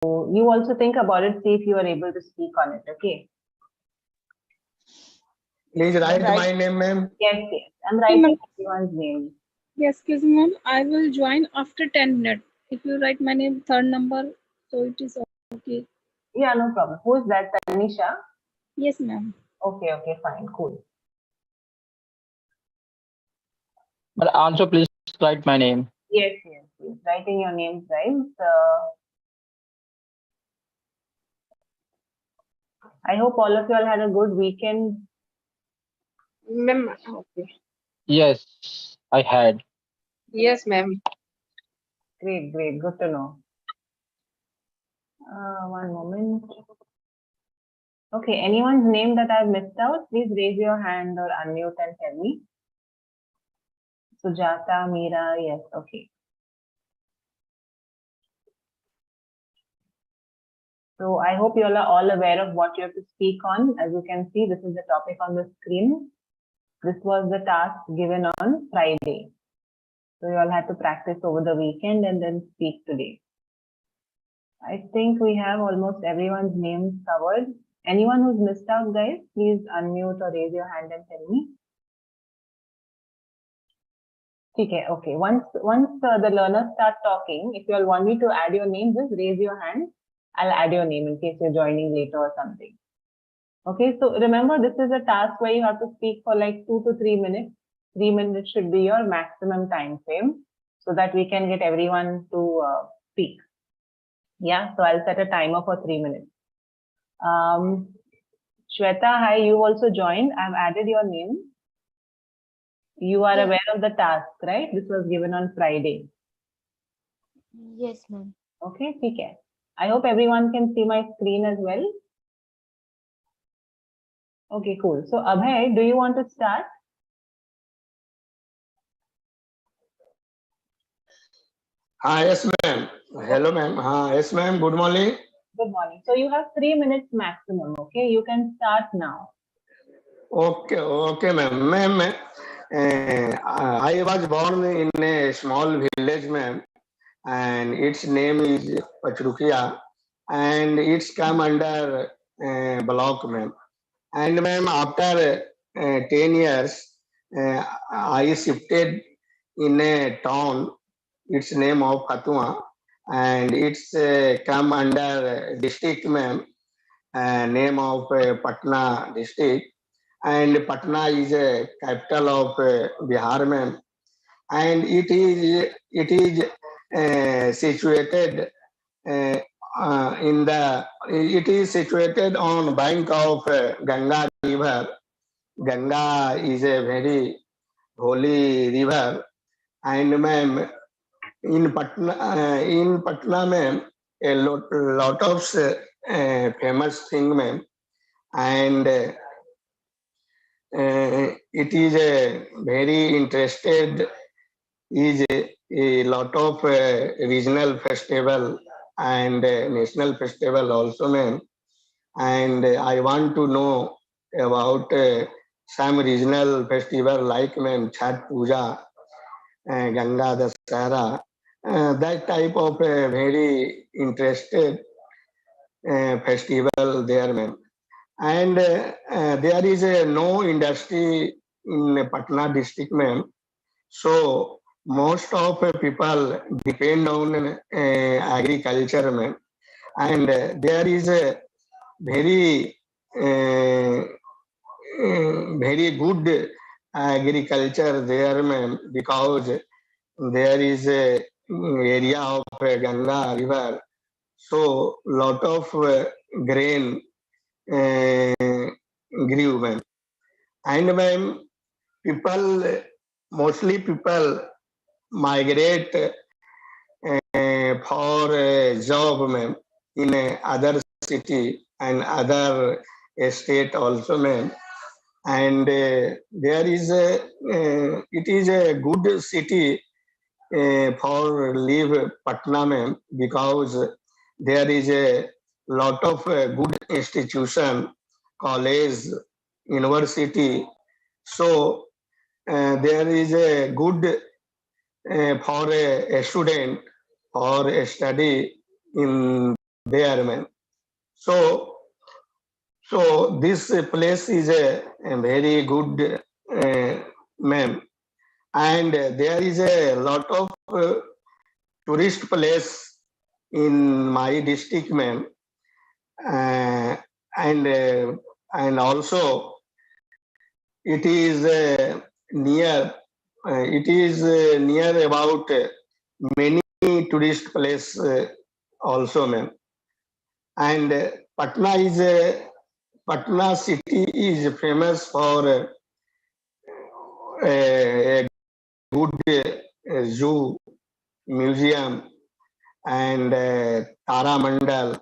you also think about it, see if you are able to speak on it, okay? Please write Right. my name, ma'am. Yes, yes. I'm writing everyone's name. Yes, excuse me, ma'am. I will join after 10 minutes. If you write my name, third number, so it is okay. Yeah, no problem. Who is that? Tanisha? Yes, ma'am. Okay, okay, fine, cool. But also please write my name. Yes, yes, yes. Writing your names, right? I hope all of you all had a good weekend. Ma'am, okay. Yes, I had. Yes, ma'am. Great, great. Good to know. One moment. Okay, anyone's name that I've missed out, please raise your hand or unmute and tell me. Sujata, Meera, yes, okay. So I hope you all are all aware of what you have to speak on. As you can see, this is the topic on the screen. This was the task given on Friday. So you all had to practice over the weekend and then speak today. I think we have almost everyone's names covered. Anyone who's missed out, guys, please unmute or raise your hand and tell me. Okay. Once the learners start talking, if you all want me to add your name, just raise your hand. I'll add your name in case you're joining later or something. Okay, so remember, this is a task where you have to speak for like 2 to 3 minutes. 3 minutes should be your maximum time frame so that we can get everyone to speak. Yeah, so I'll set a timer for 3 minutes. Shweta, hi, you also joined. I've added your name. You are aware of the task, right? This was given on Friday. Yes, ma'am. Okay, okay. I hope everyone can see my screen as well. Okay, cool. So Abhay, do you want to start? Yes, ma'am. Hello, ma'am. Yes, ma'am. Good morning. Good morning. So you have 3 minutes maximum, okay? You can start now. Okay, ma'am. Ma'am, I was born in a small village, ma'am, and its name is Pachrukia, and it's come under block, ma'am. And ma'am, after 10 years, I shifted in a town, its name of Khatuma, and it's come under district, ma'am, name of Patna district. And Patna is a capital of Bihar, ma'am. And it is situated it is situated on bank of Ganga river. Ganga is a very holy river, and ma'am, in Patna, ma'am, a lot of famous thing, ma'am, and it is a very interested, is a lot of regional festival and national festival also, ma'am. And I want to know about some regional festival like, ma'am, Chhat Puja, Ganga Dasara, that type of very interested festival there, ma'am. And there is no industry in Patna district, ma'am. So most of people depend on agriculture, ma'am. And there is a very very good agriculture there, ma'am, because there is a area of Ganga river, so lot of grain grew, ma'am. And ma'am, mostly people migrate for a job, ma'am, in other city and other state also, ma'am. And there is it is a good city for live Patna, ma'am, because there is a lot of good institution, college, university. So there is a good for a student or a study in there, ma'am. So, so this place is a very good, ma'am, and there is a lot of tourist place in my district, ma'am, uh, and uh, and also it is near. It is near about many tourist place also, ma'am. And Patna city is famous for a good zoo, museum, and Tara Mandal,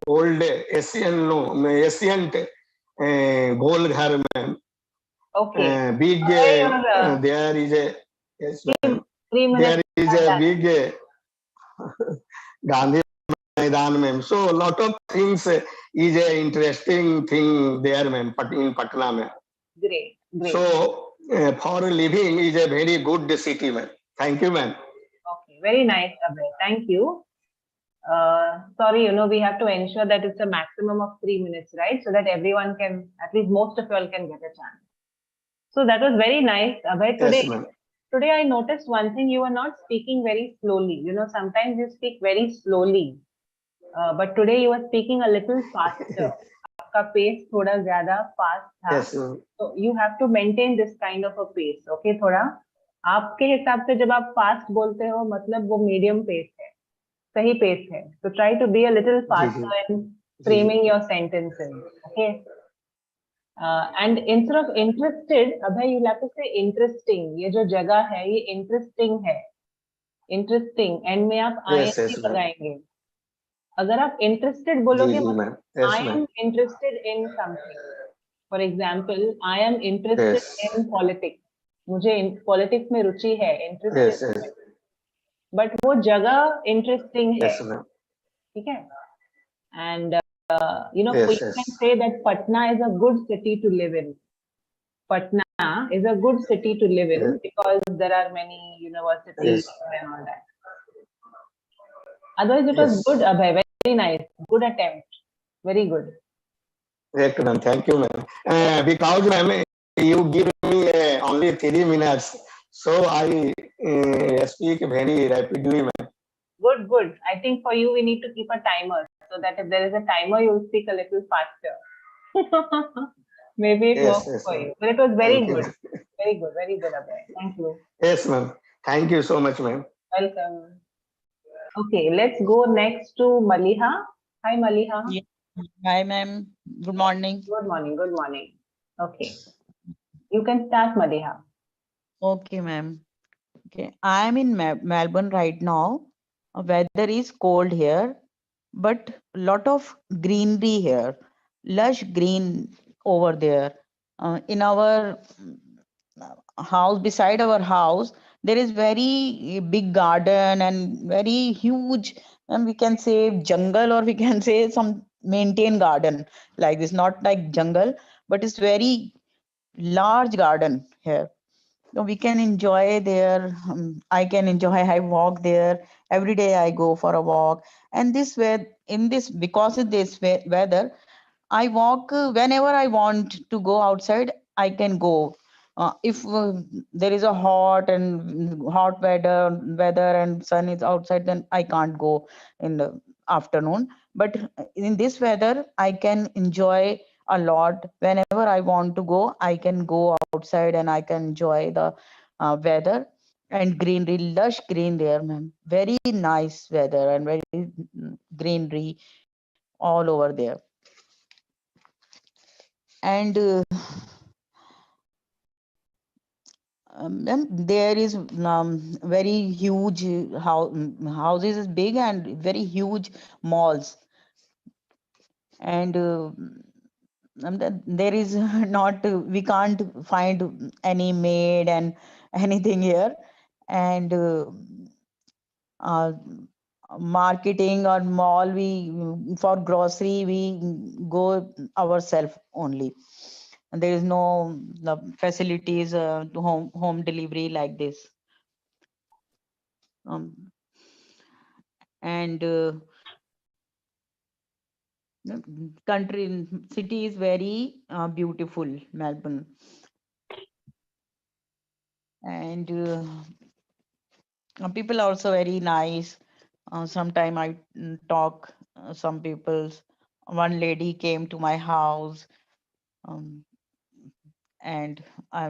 old Asian, no, ancient Gol Ghar, ma'am. Okay. Big, Your, there is a, yes, ma'am. 3 minutes There is are a done. big Gandhi Maidan, ma'am. So a lot of things is a interesting thing there, ma'am, in Patna, ma'am. Great, great. So for living is a very good city, ma'am. Thank you, ma'am. Okay, very nice, Abhay. Thank you. Sorry, we have to ensure that it's a maximum of 3 minutes, right? So that everyone can, at least most of you all can get a chance. So that was very nice, Abhay. Yes, ma'am. Today I noticed one thing, you were not speaking very slowly. Sometimes you speak very slowly. But today you were speaking a little faster. आपका pace थोड़ा ज़्यादा fast था. Yes, ma'am. So you have to maintain this kind of a pace, okay? थोड़ा आपके हिसाब से जब आप fast बोलते हो मतलब वो medium pace है, सही pace है. So try to be a little faster in framing your sentences, okay? And instead of interested, Abhay, you'll have to say interesting. ये जो जगह है ये interesting है. Interesting. End में आप Yes, ing yes, ma'am. लगाएंगे. अगर आप interested बोलोगे जी, मतलब ma'am. Yes, I ma'am. am interested in something. For example, I am interested Yes. in politics. मुझे politics में रुचि है, interested. Yes, yes. But वो जगह interesting है, Yes, ma'am. ठीक है? And Yes, you yes. can say that Patna is a good city to live in. Patna is a good city to live in Yes. because there are many universities Yes. and all that. Otherwise, it was Yes. good, Abhay. Very nice. Good attempt. Very good. Great, ma'am. Thank you, ma'am. Because, ma'am, you give me only 3 minutes, so I speak very rapidly, ma'am. Good, good. I think for you, we need to keep a timer so that if there is a timer, you'll speak a little faster. Maybe it Yes, works yes, for ma'am. you. But it was very Thank you. good. Very good, Abhay. Thank you. Yes, ma'am. Thank you so much, ma'am. Welcome. Okay, let's go next to Maliha. Hi, Maliha. Yeah. Hi, ma'am. Good morning. Good morning. Good morning. Okay. You can start, Maliha. Okay, ma'am. Okay, I am in Melbourne right now. Weather is cold here, but lot of greenery here, lush green over there. In our house, beside our house, there is very big garden and very huge, and we can say jungle, or we can say some maintained garden like this. Not like jungle, but it's very large garden here. So we can enjoy there. I can enjoy. I walk there every day. I go for a walk, and this way, in this, because of this weather, I walk whenever I want to go outside. I can go. If there is a hot weather and sun is outside, then I can't go in the afternoon. But in this weather, I can enjoy a lot. Whenever I want to go, I can go outside and I can enjoy the weather and greenery, lush green there, ma'am. Very nice weather and very greenery all over there. And ma'am, there is very huge houses is big and very huge malls. And there is not, we can't find any maid and anything here. And uh, marketing or mall, we for grocery we go ourselves only, and there is no facilities to home delivery like this. and city is very beautiful, Melbourne. And people are also very nice. Sometime I talk some people's. One lady came to my house, um, and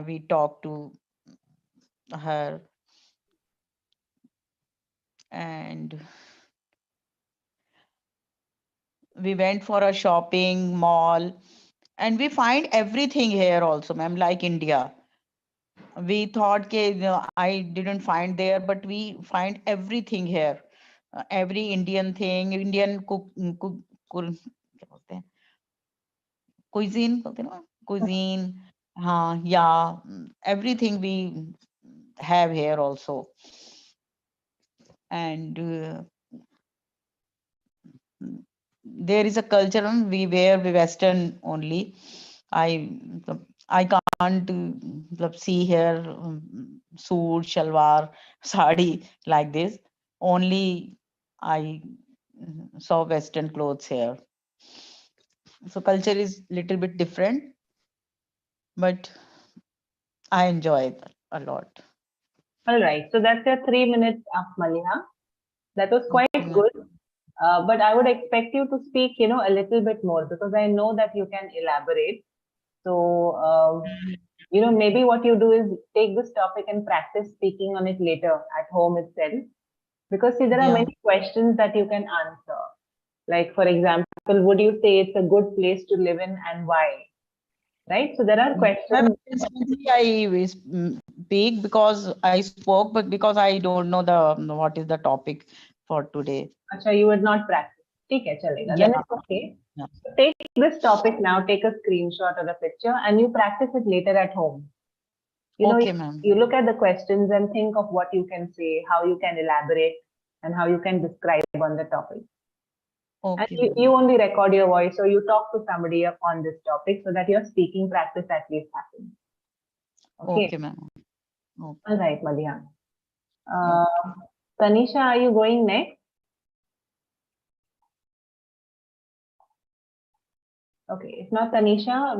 we talked to her, and we went for a shopping mall, and we find everything here also, ma'am, like India. We thought I didn't find there, but we find everything here. Every Indian thing, Indian क्या बोलते हैं? Cuisine बोलते हैं ना? Cuisine. Yeah, everything we have here also. And there is a culture, we wear Western only. I can't see here suit, shalwar, sari like this. Only I saw Western clothes here. So culture is little bit different, but I enjoy it a lot. All right. So that's your 3 minutes up, Maliha. That was quite Okay. good. But I would expect you to speak, a little bit more because I know that you can elaborate. So, maybe what you do is take this topic and practice speaking on it later at home itself. Because see, there are Yeah. many questions that you can answer. Like, for example, would you say it's a good place to live in and why? Right? So there are questions. Recently I speak because I spoke, but because I don't know what is the topic for today. Acha, you would not practice. Okay, chalega. Then Yeah. it's okay. Yeah. So take this topic now, take a screenshot or a picture, and you practice it later at home. Okay, ma'am. You look at the questions and think of what you can say, how you can elaborate, and how you can describe on the topic. And Okay, you only record your voice, or you talk to somebody on this topic so that your speaking practice at least happens. okay, ma'am. Okay. All right, Madhya. Tanisha, are you going next? Okay, if not Tanisha,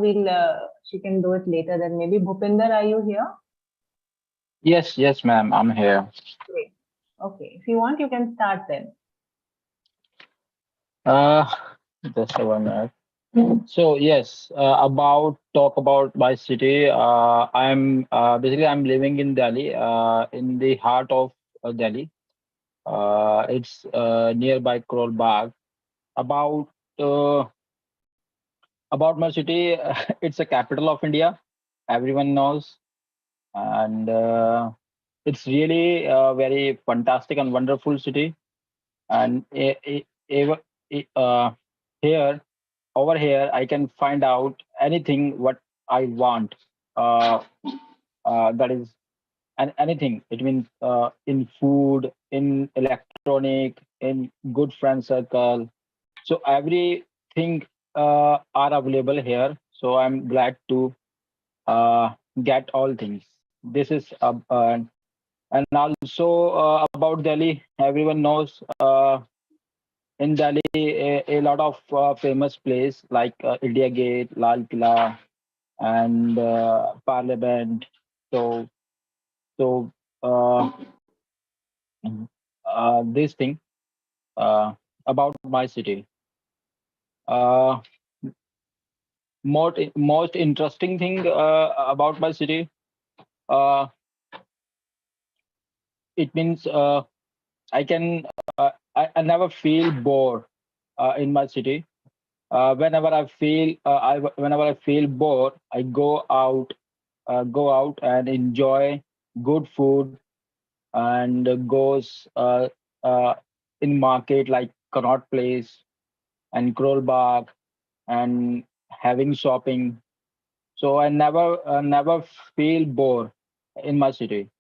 she can do it later. Then maybe Bhupinder, are you here? Yes, ma'am. I'm here. Great. Okay, if you want, you can start then. Just a 1 minute. So yes, talk about my city. I'm basically I'm living in Delhi, in the heart of Delhi. It's nearby Karol Bagh. About uh, about my city, it's a capital of India. Everyone knows, and it's really a very fantastic and wonderful city. And here, over here, I can find out anything what I want. Uh, that is anything. It means in food, in electronic, in good friend circle. So everything are available here. So I'm glad to get all things. This is and also about Delhi. Everyone knows in Delhi a lot of famous place like India Gate, Lal Killa, and Parliament. So so uh, this thing uh, about my city. Uh, most interesting thing about my city. Uh, it means I can I never feel bored in my city. Whenever I feel bored, I go out and enjoy good food and goes in market like Connaught Place and Karol Bagh and having shopping. So I never feel bored in my city.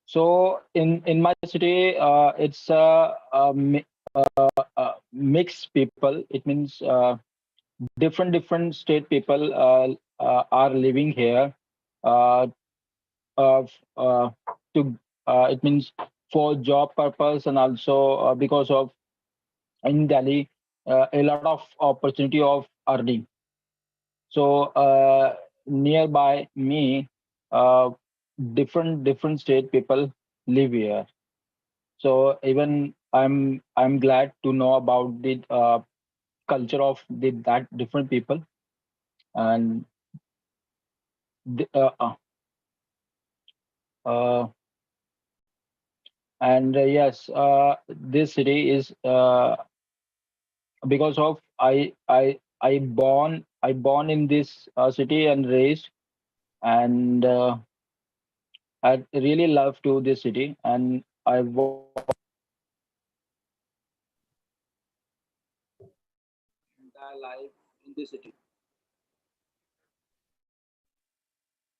So in my city, it's mixed people. It means different state people are living here. Uh, of to It means for job purpose, and also because of in Delhi a lot of opportunity of earning. So nearby me, uh, different state people live here. So even I'm glad to know about the culture of that different people, and the, uh, and yes, this city is because of I born in this city and raised, and I really love to this city, and I want entire life in this city.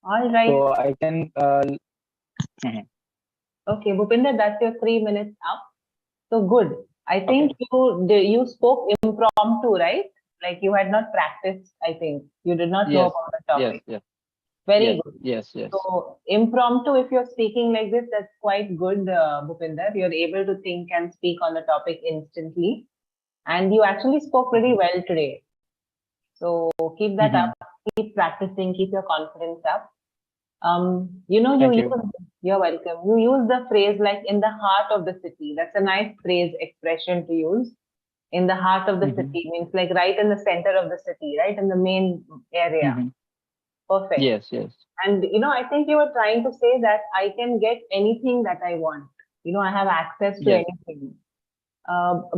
All right. So I can mhm. Okay, Bhupinder, that's your 3 minutes up. So good. I think Okay. you spoke impromptu, right? Like you had not practiced, I think. You did not know Yes, about the yes, topic. yes, Very yes, good. yes, yes. So impromptu, if you're speaking like this, that's quite good, Bhupinder. You're able to think and speak on the topic instantly. And you actually spoke pretty well today. So keep that Mhm. up, keep practicing, keep your confidence up. Thank you. You're welcome. You use the phrase like in the heart of the city. That's a nice phrase, expression to use. In the heart of the Mhm. city means like right in the center of the city, right? In the main area. Mhm. Perfect. Yes, yes, And I think you were trying to say that I can get anything that I want. I have access to yes, anything.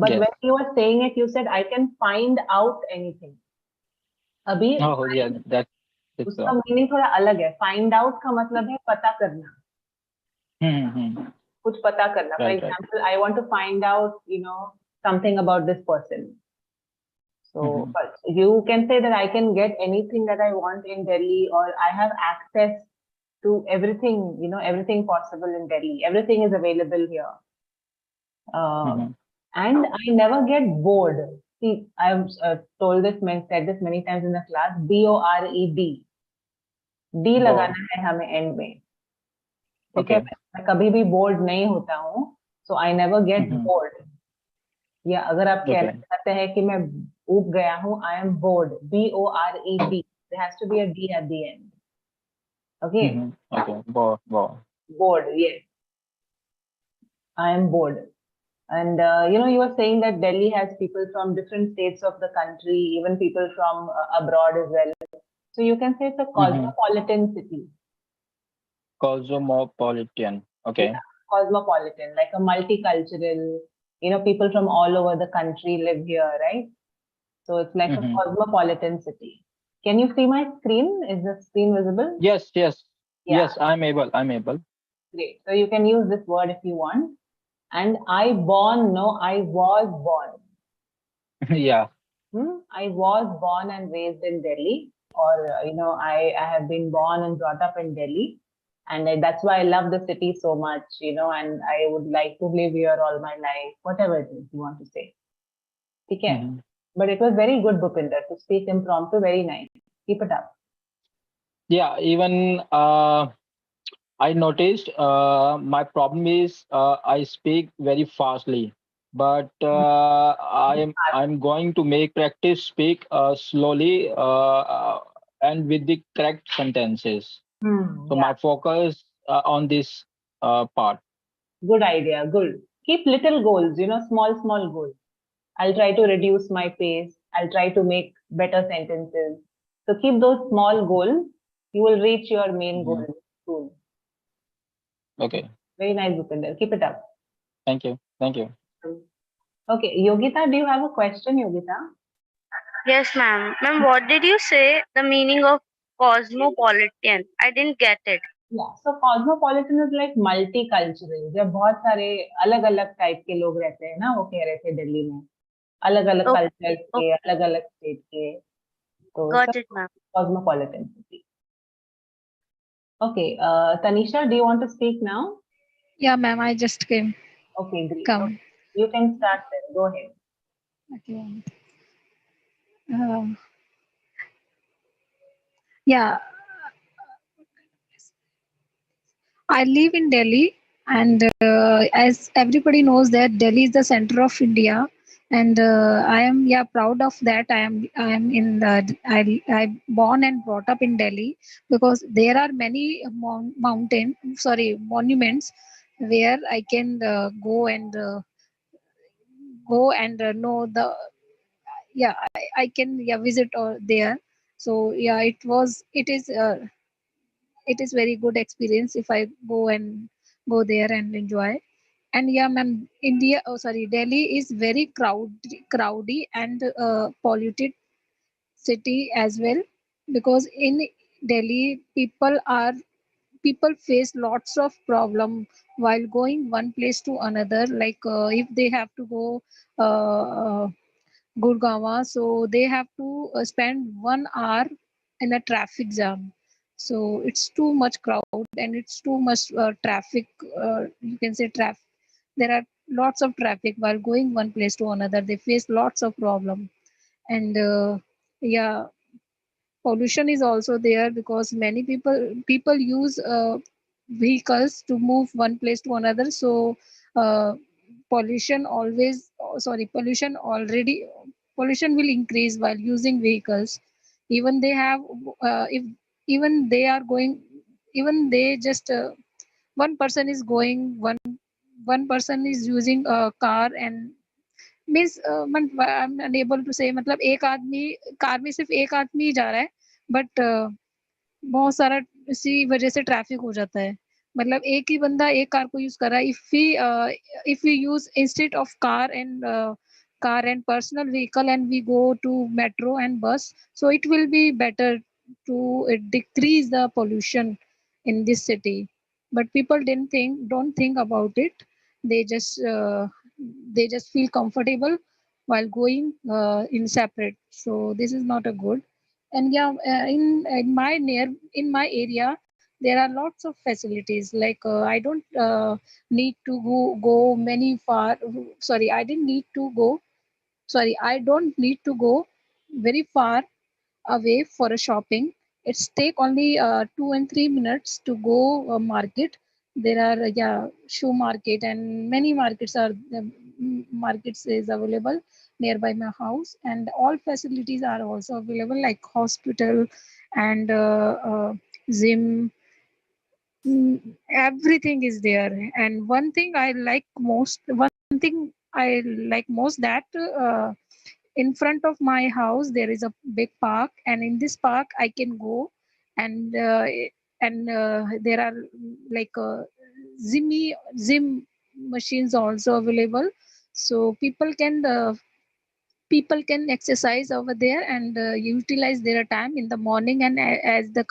But yes. when you were saying it, you said I can find out anything. अभी Oh, yeah, that's उसका meaning थोड़ा अलग है. Find out का मतलब है पता करना. Mhm. कुछ पता करना. For Right, right. example, I want to find out, something about this person. So, Mhm. but you can say that I can get anything that I want in Delhi, or I have access to everything, everything possible in Delhi. Everything is available here. Mhm. And I never get bored. See, I've said this many times in the class. BORED. D Wow. लगाना है हमें end में. ठीक है? Okay. मैं कभी भी bored नहीं होता हूँ. So I never get Mhm. bored. या अगर आप कहना Okay. चाहते हैं कि मैं ऊब गया हूँ, I am bored. BORED. There has to be a D at the end. Okay? Mhm. Okay. Wow, wow. Bored. Yes. I am bored. And you were saying that Delhi has people from different states of the country, even people from abroad as well. So you can say it's a Mhm. cosmopolitan city. Cosmopolitan. Yeah, Okay. cosmopolitan, like a multicultural. People from all over the country live here, right? So it's like a Mhm. cosmopolitan city. Can you see my screen? Is the screen visible? Yes, yes, Yeah, yes. I'm able. I'm able. great. So you can use this word if you want. And I was born. Yeah. I was born and raised in Delhi, or I have been born and brought up in Delhi, and that's why I love the city so much, and I would like to live here all my life, whatever it is you want to say. Okay. Mhm. But it was very good, Bhupinder, to speak impromptu. Very nice. Keep it up. Yeah. Even I noticed my problem is I speak very fastly, but I'm going to make practice speak slowly and with the correct sentences. So Yeah. my focus on this part. Good idea. Good. Keep little goals. Small goals. I'll try to reduce my pace. I'll try to make better sentences. So keep those small goals. You will reach your main goal Mhm. soon. Okay. Very nice, Bhupinder. Keep it up. Thank you. Thank you. Okay, Yogita, do you have a question, Yogita? Yes, ma'am. Ma'am, what did you say? The meaning of cosmopolitan? I didn't get it. Yeah, so cosmopolitan is like multicultural. जब बहुत सारे अलग-अलग type के लोग रहते हैं ना, वो कह रहे थे दिल्ली में अलग-अलग Okay. कल्चर्स के, अलग-अलग स्टेट के, तो Got सब it, ma'am. cosmopolitan city. Okay, Tanisha, do you want to speak now? Yeah, ma'am. I just came. Okay, great. Come. You can start then. Go ahead. Okay. Yeah. I live in Delhi And as everybody knows that Delhi is the center of India, and I am proud of that. I am in the I born and brought up in Delhi, because there are many monuments where I can go and know the I can visit there. So it is very good experience if I go there and enjoy. And ma'am, Delhi is very crowdy and polluted city as well, because in Delhi people face lots of problem while going one place to another. Like if they have to go Gurgaon, so they have to spend 1 hour in a traffic jam. So it's too much crowd and it's too much traffic. You can say traffic. There are lots of traffic while going one place to another. They face lots of problem. And yeah, pollution is also there, because many people use vehicles to move one place to another. So uh, pollution always pollution already pollution will increase while using vehicles. Even they have if even they are going even they just one person is going one person is using a car, and means I am unable to say, मतलब एक आदमी car में सिर्फ एक आदमी ही जा रहा है, बट बहुत सारा इसी वजह से ट्रैफिक हो जाता है। मतलब एक ही बंदा एक कार को यूज कर रहा है। If we use instead of car and personal vehicle and we go to metro and bus, so it will be better to decrease the pollution in this city. But people don't think about it. They just feel comfortable while going in separate. So this is not a good. And in my area there are lots of facilities. Like I don't need to go many far. Sorry, I didn't need to go. Sorry, I don't need to go very far away for a shopping. It's take only 2 and 3 minutes to go market. There are shoe market and many markets markets is available nearby my house, and all facilities are also available, like hospital and gym. Everything is there. And one thing I like most, that in front of my house there is a big park, and in this park I can go, and there are like gym machines also available. So people can exercise over there and utilize their time in the morning, and as their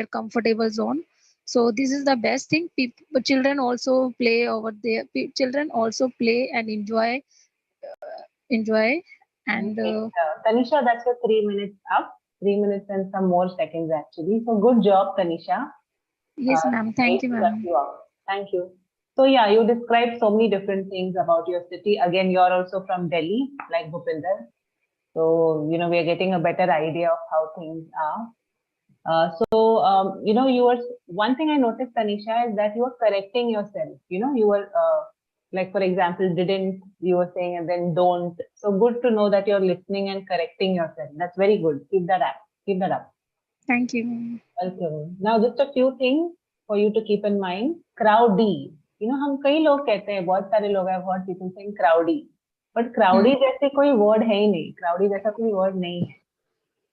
comfortable zone. So this is the best thing. Children also play over there. Children also play and enjoy. And Okay. Tanisha, that's your 3 minutes up. 3 minutes and some more seconds actually. So good job, Tanisha. yes ma'am, Sorry thank you to cut ma'am. you off. Thank you. So yeah, you described so many different things about your city. Again, you're also from Delhi, like Bhupinder. So, we are getting a better idea of how things are. One thing I noticed, Tanisha, is that you were correcting yourself. You were, like, for example, didn't, you were saying, and then don't. So good to know that you're listening and correcting yourself. That's very good. Keep that up. Keep that up. Thank you. Welcome. Now, just a few things for you to keep in mind. Crowdy. हम कई लोग कहते हैं, बहुत सारे लोग हैं, बहुत people saying crowdy. But crowdy जैसे कोई word है ही नहीं. Crowdy जैसा कोई word नहीं है.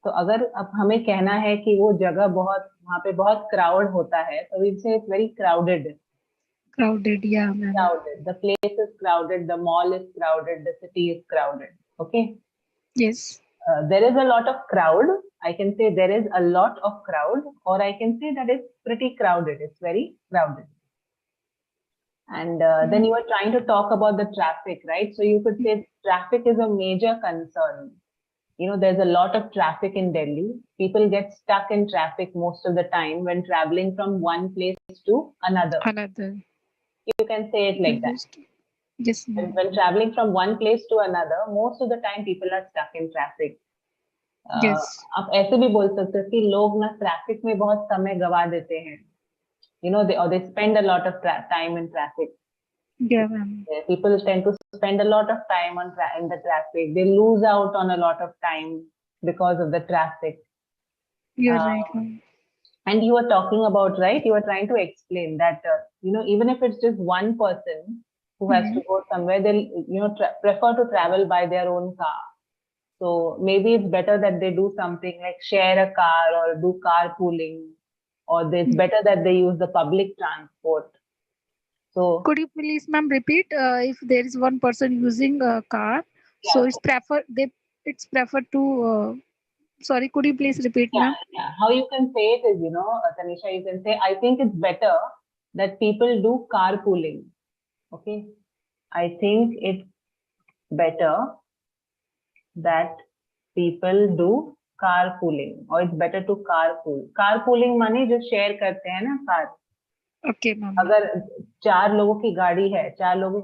तो अगर अब हमें कहना है कि वो जगह वहाँ पे बहुत क्राउड होता है, तो we'll say it's very crowded. Crowded, yeah ma'am. Crowded. The place is crowded. The mall is crowded. The city is crowded. Okay. Yes. There is a lot of crowd. I can say there is a lot of crowd, or I can say that it's pretty crowded. It's very crowded. And then you were trying to talk about the traffic, right? So you could say traffic is a major concern. There's a lot of traffic in Delhi. People get stuck in traffic most of the time when traveling from one place to another. You can say it like that. Yes, ma'am. When traveling from one place to another, most of the time people are stuck in traffic. Yes. आप ऐसे भी बोल सकते हो कि लोग ना traffic में बहुत समय गवा देते हैं. you know, they spend a lot of time in traffic. Yeah, ma'am. People tend to spend a lot of time in the traffic. They lose out on a lot of time because of the traffic. You're Uh, right, ma'am. and you were talking about, right? You were trying to explain that, you know, even if it's just one person who has to go somewhere, they'll, you know, prefer to travel by their own car. So maybe it's better that they do something like share a car or do carpooling, or it's better that they use the public transport. So Could you please, ma'am, repeat if there is one person using a car, so yeah, it's preferred to sorry, could you please repeat, yeah, ma'am? yeah. How you can say it is, you know, Tanisha, you can say, I think it's better that people do carpooling. Okay. I think it's better that people do carpooling, or it's better to carpool. Carpooling माने जो share करते हैं ना car. Okay, ma'am. अगर 4 लोगों की गाड़ी है, 4 लोगों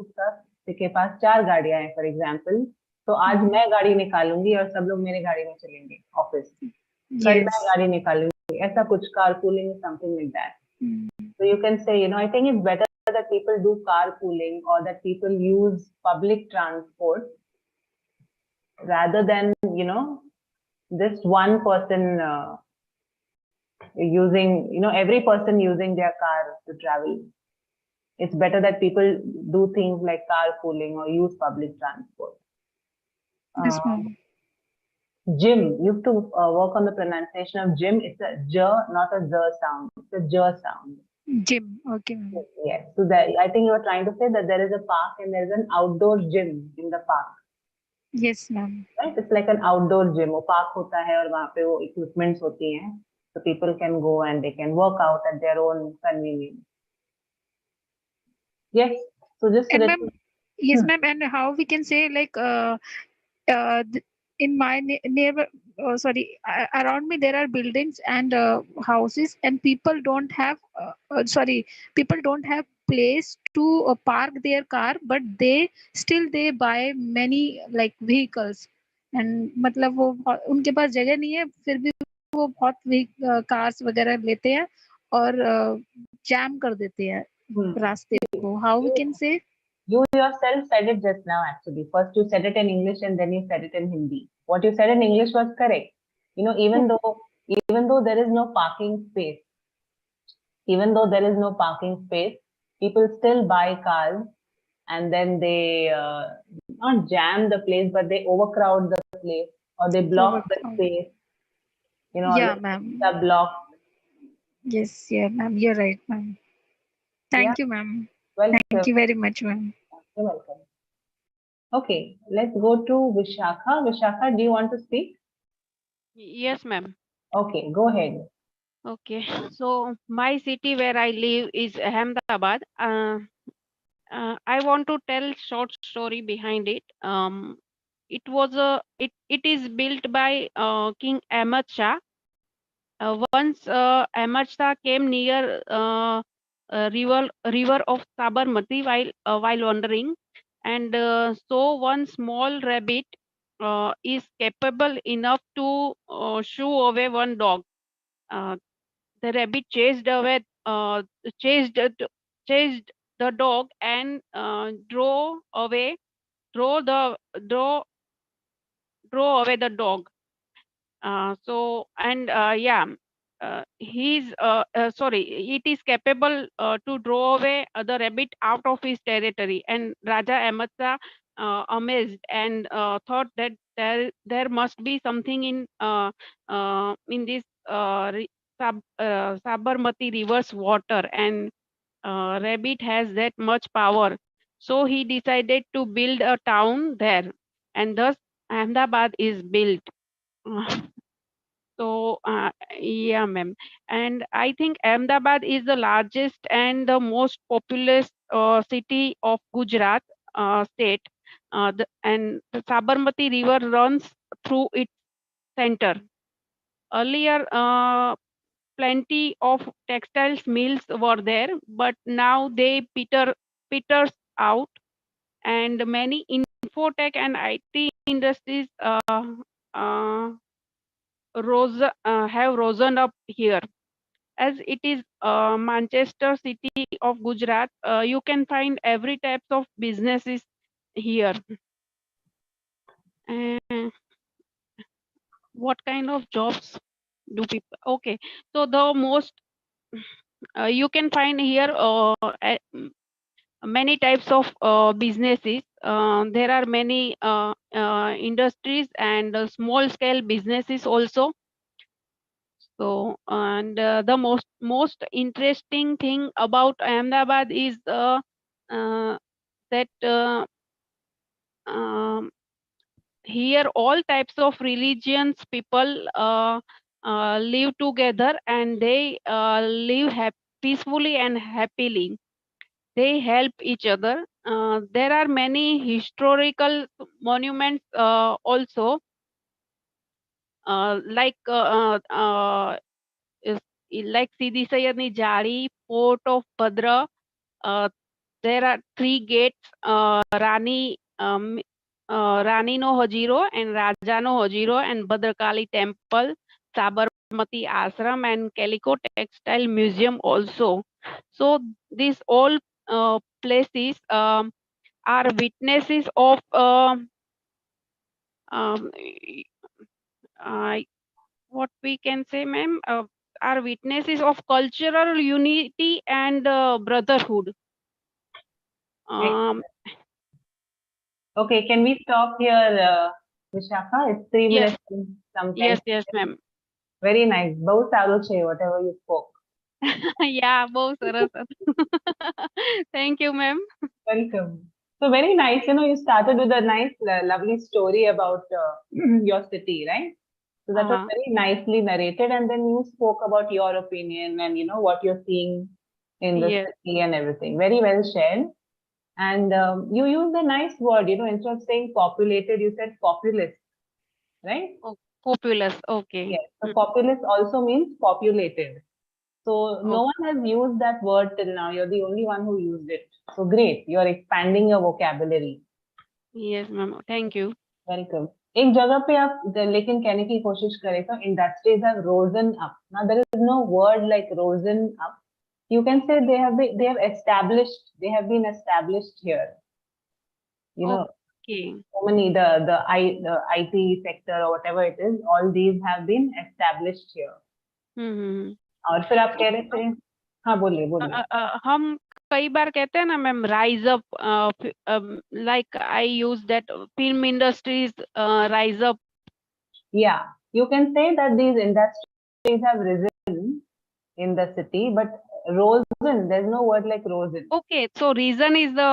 के पास 4 गाड़ियां हैं फॉर एग्जांपल, तो आज मैं गाड़ी निकालूंगी और सब लोग मेरे गाड़ी में चलेंगे ऑफिस, कल मैं Yes. गाड़ी निकालूंगी, ऐसा कुछ carpooling is something like that. So you can say, you know, I think it's better that people do carpooling or that people use public transport rather than, you know, just one person using, you know, every person using their car to travel. It's better that people do things like carpooling or use public transport. Yes, ma'am. Gym, you have to work on the pronunciation of gym. It's a j, not a z sound. It's a j sound. Gym. Okay, ma'am. Yes. So that, I think you are trying to say that there is a park and there is an outdoor gym in the park. Yes, ma'am. Right? It's like an outdoor gym. वो park होता है और वहाँ पे वो equipments होती हैं. So people can go and they can work out at their own convenience. Yes. So just And ma'am, yes, ma'am. And how we can say like in my neighbor, around me there are buildings and houses, and people don't have people don't have place to park their car, but they still they buy many like vehicles, and मतलब वो उनके पास जगह नहीं है, फिर भी वो बहुत कार्स वगैरह लेते हैं और जैम कर देते हैं रास्ते को. How we can say? You yourself said it just now, actually. First you said it in English and then you said it in Hindi. What you said in English was correct. You know, even though there is no parking space, people still buy cars and then they not jam the place, but they overcrowd the place or they block the space. You know, Yeah, the ma'am. are blocked. Yes, yeah, ma'am. You're right, ma'am. Thank you, ma'am. Thank you very much, ma'am. You're welcome. Okay, let's go to Vishakha. Vishakha, do you want to speak? Yes, ma'am. Okay, go ahead. Okay, so my city where I live is Ahmedabad. I want to tell short story behind it. It was it is built by King Ahmad Shah. Once Ahmad Shah came near river of Sabarmati while wandering, and so one small rabbit is capable enough to shoo away one dog. The rabbit chased the dog and drove the drove drove away the dog. So and yeah, he's sorry, it is capable to draw away the rabbit out of his territory. And Raja Ahmad Shah amazed and thought that there must be something in this Sabarmati river's water, and rabbit has that much power. So he decided to build a town there, and thus Ahmedabad is built. So, yeah, ma'am. And I think Ahmedabad is the largest and the most populous city of Gujarat state. And the Sabarmati River runs through its center. Earlier, plenty of textiles mills were there, but now they peters out, and many infotech and IT industries uh, have risen up here. as it is Manchester city of Gujarat, you can find every types of businesses here. And what kind of jobs do people? Okay, so the most you can find here many types of businesses. There are many industries and small scale businesses also. So, and the most interesting thing about Ahmedabad is that um, here all types of religions people live together, and they live peacefully and happily. They help each other. There are many historical monuments also, like is like Sidi Sayadni Jari, Fort of Bhadra. There are 3 gates, Rani no Hajiro and Raja no Hajiro, and Bhadrakali Temple, Sabarmati Ashram, and Calico Textile Museum also. So these all places are witnesses of um, what we can say, ma'am, are witnesses of cultural unity and brotherhood. Um, Okay, can we stop here, Vishakha? It's 3 Yes. minutes and something. yes, ma'am. Very nice. Both saru che, whatever you spoke. Yeah, both સરસ હતું. Thank you, ma'am. Welcome. So very nice. You know, you started with a nice, lovely story about your city, right? So that was very nicely narrated, and then you spoke about your opinion and you know what you're seeing in the Yes. city and everything. Very well shared. And you used a nice word. You know, instead of saying populated, you said populous, right? Oh, populous. Okay. Yes. So populous also means populated. So no one has used that word till now. You're the only one who used it. So great. You're expanding your vocabulary. Yes, ma'am. Thank you. Welcome. एक जगह पे आप लेकिन कहने की कोशिश करें तो industries have risen up. Now there is no word like risen up. You can say they have been established here. You know, Okay. so many the IT sector or whatever it is, all these have been established here. हम्म. और फिर आप कह रहे थे, हाँ बोलिए बोलिए. हम कई बार कहते हैं ना ma'am, rise up, like I use that film industries rise up. Yeah, you can say that these industries have risen in the city, but risen, there's no word like risen. Okay, so reason is the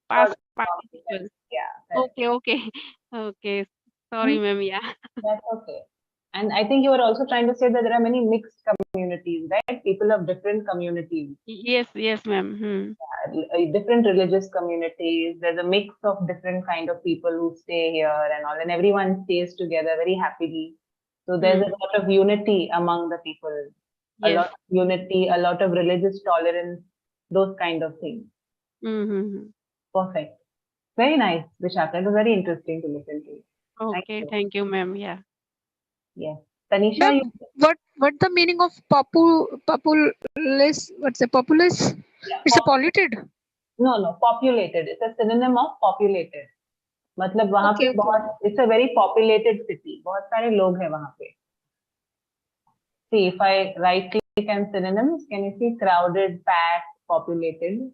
past participle. Yeah. Correct. Okay. Okay. Sorry, ma'am. Yeah. That's okay. And I think you were also trying to say that there are many mixed communities, right? People of different communities. Yes, ma'am. Different religious communities. There's a mix of different kind of people who stay here and all, and everyone stays together very happily. So there's a lot of unity among the people. A Yes. lot of unity, a lot of religious tolerance, those kind of things. Perfect. Very nice, Vishaka. It was very interesting to listen to. Okay, thank you, ma'am. Yeah. Yes. Tanisha, Ma'am, what the meaning of populous? What's a populous? It's a polluted. No, populated. It's a synonym of populated. मतलब वहाँ पे बहुत, it's a very populated city. बहुत सारे लोग हैं वहाँ पे. See, if I right click and synonyms, can you see crowded, packed, populated?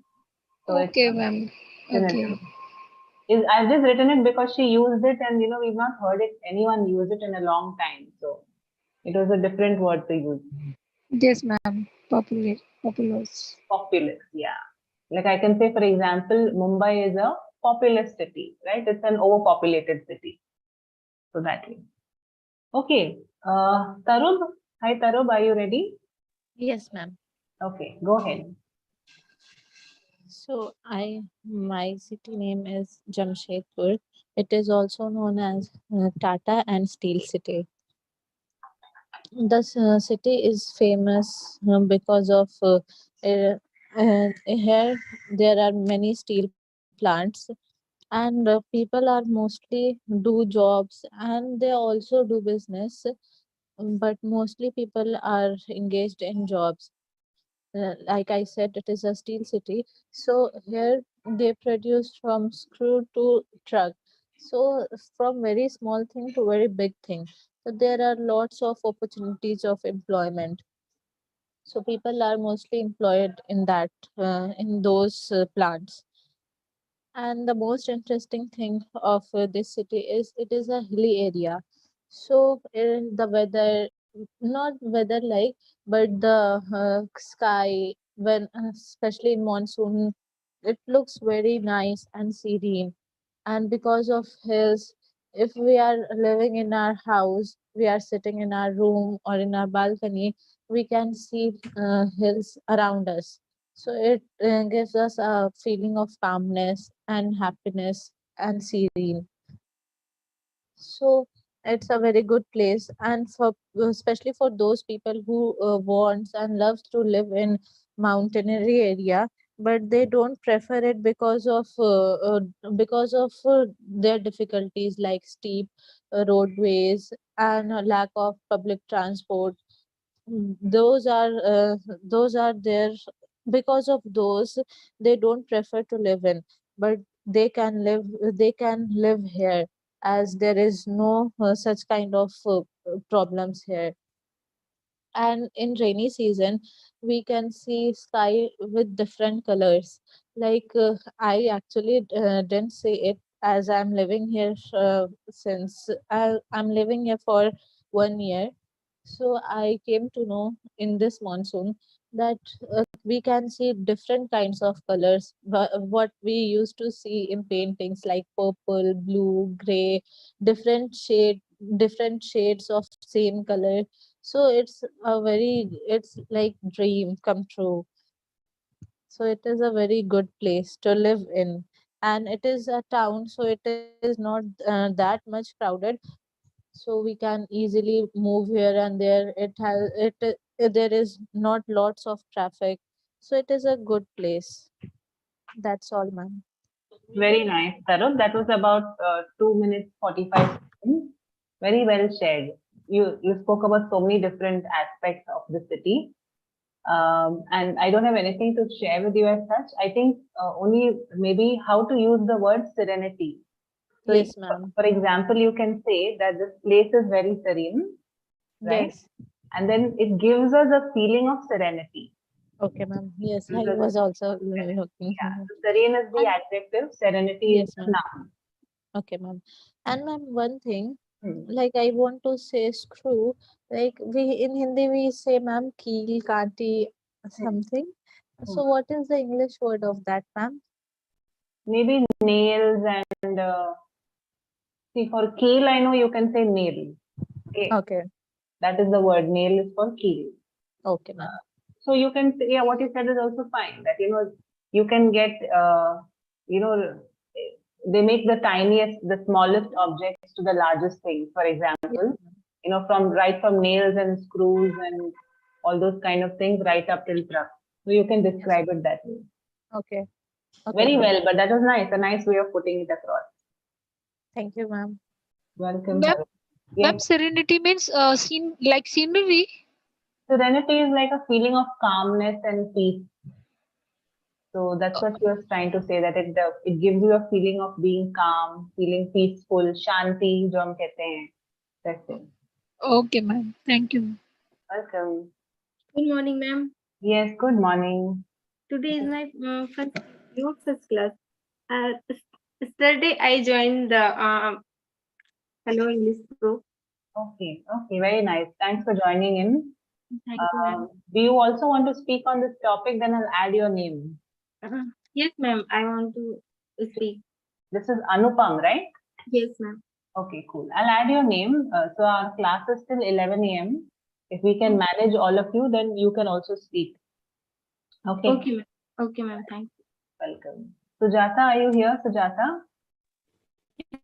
So Okay, ma'am. Okay. I've just written it because she used it, and you know we've not heard anyone use it in a long time. So it was a different word to use. Yes, ma'am. Populous. Populous, yeah. Like I can say, for example, Mumbai is a populous city, right? It's an overpopulated city. So that way. Okay. Tarub. Hi, Tarub. Are you ready? Yes, ma'am. Okay, go ahead. So my city name is Jamshedpur. It is also known as Tata and Steel City. This city is famous because of here there are many steel plants, and people are mostly do jobs, and they also do business but mostly people are engaged in jobs. Like I said, it is a steel city. So here they produce from screw to truck. So from very small thing to very big thing. So there are lots of opportunities of employment. So people are mostly employed in that, in those plants. And the most interesting thing of this city is it is a hilly area. So the weather, not weather like, but the sky, when especially in monsoon, it looks very nice and serene. And because of hills, if we are living in our house, we are sitting in our room or in our balcony, we can see hills around us. So it gives us a feeling of calmness and happiness and serene. So it's a very good place, and for especially for those people who wants and loves to live in mountaineering area, but they don't prefer it because of their difficulties like steep roadways and a lack of public transport. Those are there. Because of those, they don't prefer to live in, but they can live here, as there is no such kind of problems here. And in rainy season, we can see sky with different colors. Like I actually didn't see it, as I'm living here since I'm living here for 1 year. So I came to know in this monsoon that we can see different kinds of colors, what we used to see in paintings like purple, blue, gray, different shade different shades of same color. So it's like dream come true. So it is a very good place to live in, and it is a town, so it is not that much crowded. So we can easily move here and there. There is not lots of traffic, so it is a good place. That's all, ma'am. Very nice, Tarun. That was about 2 minutes 45 seconds. Very well shared. You spoke about so many different aspects of the city, and I don't have anything to share with you as such. I think only maybe how to use the word serenity. So, Yes, ma'am. for example, you can say that this place is very serene, right? Yes. And then it gives us a feeling of serenity. Okay, ma'am. Yes, I Because, was also looking. yeah, so serene is the And adjective, serenity is yes, the ma'am. noun. Okay, ma'am. And ma'am, one thing, Hmm. like I want to say screw, like we in Hindi we say ma'am keel, kanti, something. Hmm. So what is the English word of that, ma'am? Maybe nails and see for keel, I know you can say nail. Okay, Okay, that is the word. Nail is for keel. okay, ma'am. So you can say, yeah, what you said is also fine. That you can get you know they make the tiniest, the smallest objects to the largest things. For Yes, example, ma'am. from nails and screws and all those kind of things right up till truck. So you can Yes. describe it that way. Okay, okay, Very ma'am. well, but that was nice. A nice way of putting it across. Thank you, ma'am. Welcome, Ma'am, Tarun. ma'am, Yes, serenity means like scenery. serenity is like a feeling of calmness and peace. So that's what she was trying to say, that it gives you a feeling of being calm, feeling peaceful, shanti, जो हम कहते हैं. That's it. Okay, ma'am. Thank you. Welcome. Good morning, ma'am. Yes, good morning. Today is my first youth first class. Yesterday I joined the Hello English group. Okay, okay, very nice. Thanks for joining in. Thank you, ma'am. Do you also want to speak on this topic? Then I'll add your name. Yes, ma'am. I want to speak. This is Anupam, right? Yes, ma'am. Okay, cool. I'll add your name. So our class is till 11 a.m. If we can manage all of you, then you can also speak. Okay. Okay, ma'am. Okay, ma'am. Thank you. Welcome. Sujata, are you here, Sujata?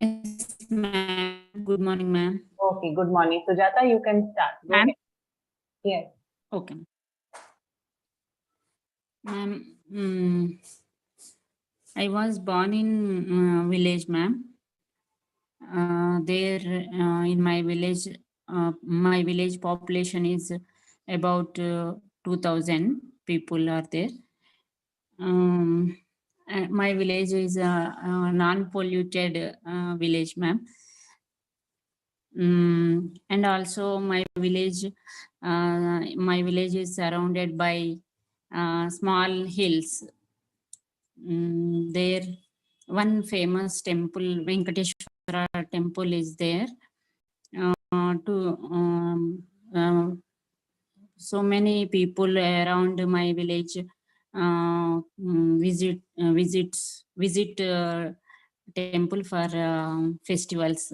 Yes, ma'am. Good morning, ma'am. Okay, good morning. Sujata, you can start. Go Ma'am? ahead. Yes. Okay. Ma'am, I was born in village, ma'am. There in my village, my village population is about 2000 people are there. My village is a non-polluted village, ma'am. And also my village is surrounded by small hills. There, one famous temple, Venkateshwara temple, is there. So many people around my village visit temple for festivals.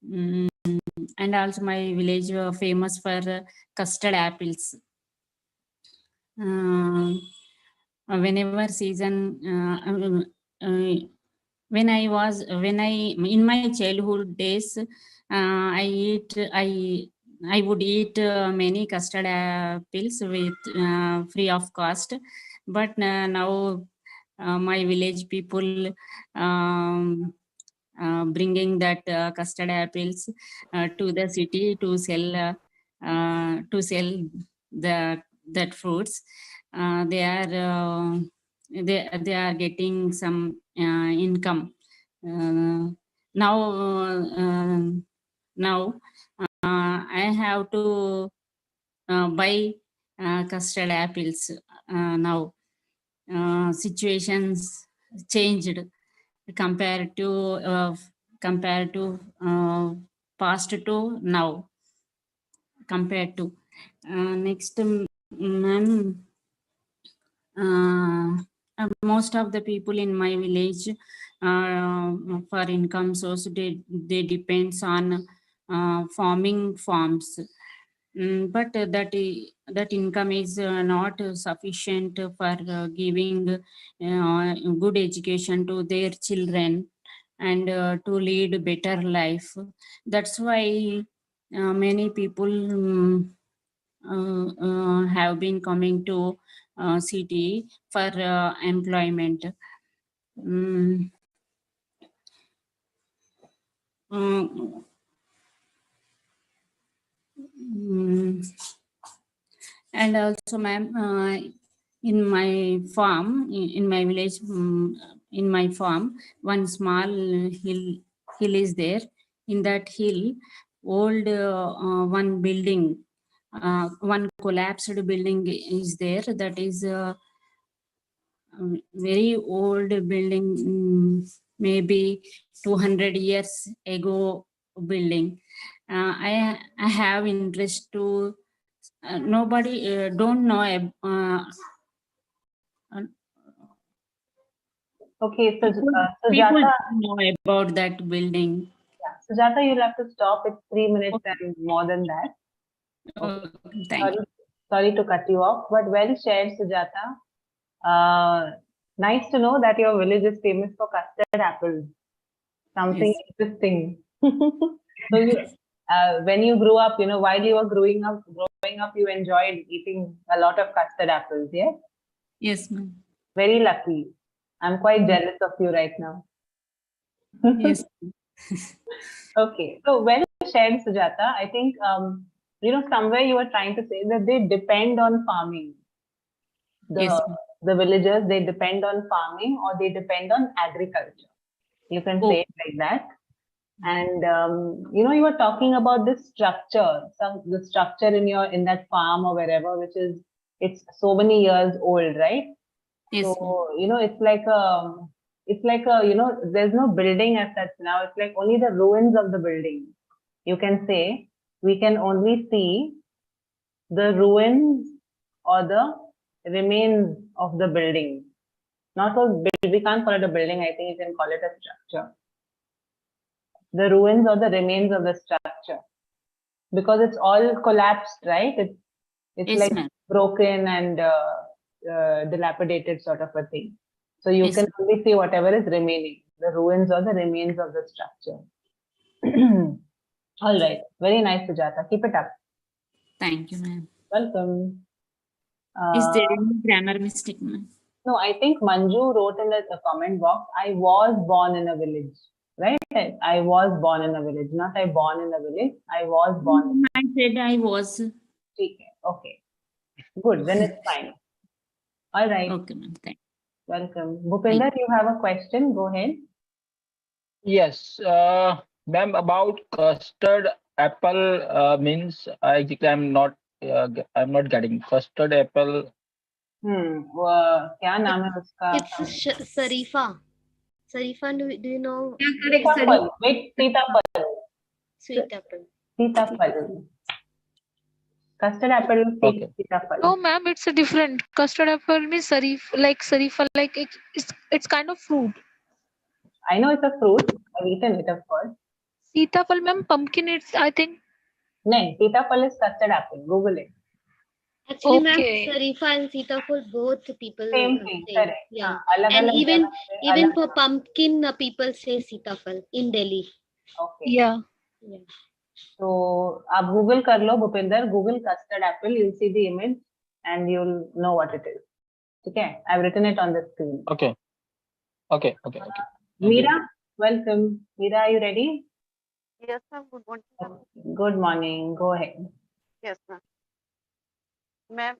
And also my village famous for custard apples. Whenever season, when I in my childhood days, I would eat many custard apples with free of cost. But now my village people bringing that custard apples to the city to sell that fruits. They are getting some income now. I have to buy custard apples now. Situations changed compared to past to now. Compared to next, ma'am, most of the people in my village for income source, they depends on farming farms. But that income is not sufficient for giving good education to their children and to lead a better life. That's why many people have been coming to city for employment. And also, ma'am, in my farm, in my village, in my farm, one small hill is there. In that hill, old one building, one collapsed building is there. That is a very old building, maybe 200 years ago building. I have interest to nobody don't know Okay, so people Sujata, know about that building. yeah, Sujata, you'll have to stop. It's 3 minutes and more than that. Okay. Thank you. Sorry to cut you off, but well shared, Sujata. Nice to know that your village is famous for custard apples. Something interesting. So when you grew up, while you were growing up, you enjoyed eating a lot of custard apples, yes? Yes, ma'am. Very lucky. I'm quite jealous of you right now. Yes. Okay, so well shared, Sujata. I think, somewhere you were trying to say that they depend on farming. The villagers, they depend on farming or they depend on agriculture. You can say it like that. And, you were talking about this structure, the structure in that farm or wherever, it's so many years old, right? Yes. So, it's like there's no building as such now. It's like only the ruins of the building. You can say we can only see the ruins or the remains of the building. We can't call it a building. I think you can call it a structure. The ruins or the remains of the structure, because it's all collapsed, right? It's Yes, like ma'am. broken and dilapidated sort of a thing. So you can only see whatever is remaining, the ruins or the remains of the structure. All right. Very nice, Sujata. Keep it up. Thank you, ma'am. Welcome. Is there any grammar mistake, ma'am? No, I think Manju wrote in the comment box, I was born in a village, right? I was born in a village, not I born in a village. I was born. I said I was. Okay. Good. Then it's fine. All right. Okay, ma'am. Thank Welcome. Bhupinder, you have a question. Go ahead. Yes, ma'am, about custard apple means exactly I'm not getting custard apple. क्या नाम है उसका? It's Sarifa. Sarifa, do you know? Sitapal. Wait, Sitapal. Sweet apple. Sitapal. Custard apple is Okay. Sitapal. No, ma'am, it's a different. Custard apple means sarifa, like it's kind of fruit. I know it's a fruit. I've eaten it, of course. Sitapal, ma'am, pumpkin. It's I think. No, Sitapal is custard apple. Google it. Actually, ma'am, Okay. Sarifa and Sitapal both people Same say. thing, correct. Yeah. Alag And alag even jagah pe alag for alag. pumpkin, people say Sitapal in Delhi. Okay. Yeah. So, आप Google कर लो Bhupinder. Google custard apple. You'll see the image and you'll know what it is. Okay, I've written it on the screen. Okay. Okay. Thank you. Meera, welcome. Meera, are you ready? Yes, ma'am. Good morning, ma'am. Good morning. Go ahead. Yes, ma'am. Ma'am,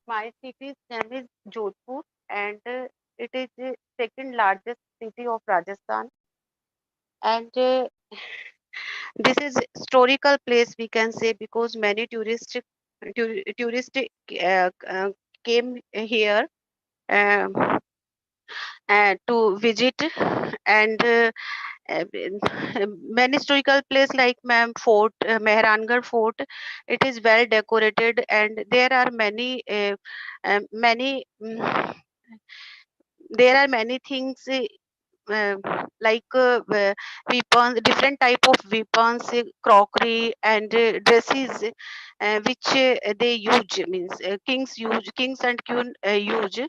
my city's name is Jodhpur, and it is the second largest city of Rajasthan. And this is historical place, we can say, because many tourists came here to visit, and many historical place like ma'am fort, Mehrangarh Fort, it is well decorated, and there are many there are many things like weapons, different type of weapons, crockery, and dresses, which they use, means kings and queen use,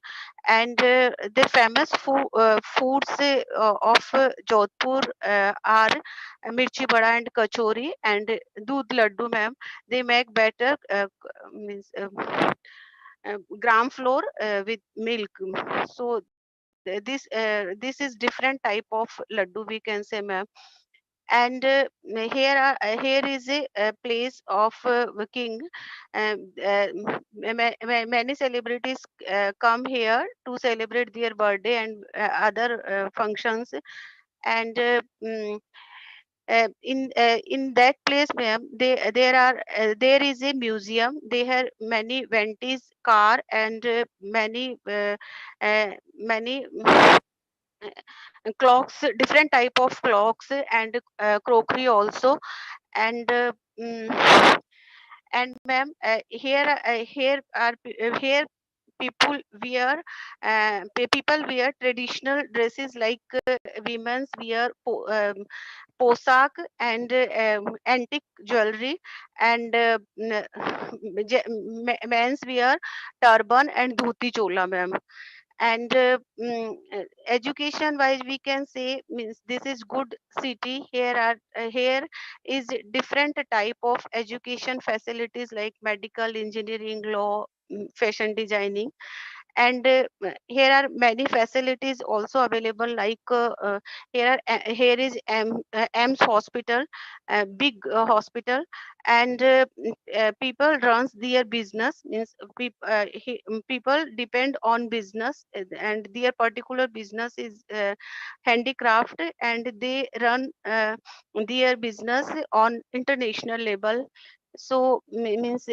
and the famous foods of Jodhpur are mirchi bada and kachori and doodh laddu, ma'am. They make better means gram flour with milk. So this is different type of laddu, we can say, ma'am. And here is a place of king. Many celebrities come here to celebrate their birthday and other functions. And in that place, ma'am, there is a museum. They have many vintage car and many clocks, different type of clocks, and crockery also. And ma'am, here people wear people wear traditional dresses like women's wear posak and antique jewelry, and men's wear turban and dhoti chola, ma'am. And education wise, we can say, means this is good city. Here is different type of education facilities like medical, engineering, law, fashion designing. And here are many facilities also available, like here is AIMS hospital, big hospital. And people runs their business, means people depend on business, and their particular business is handicraft, and they run their business on international level. So means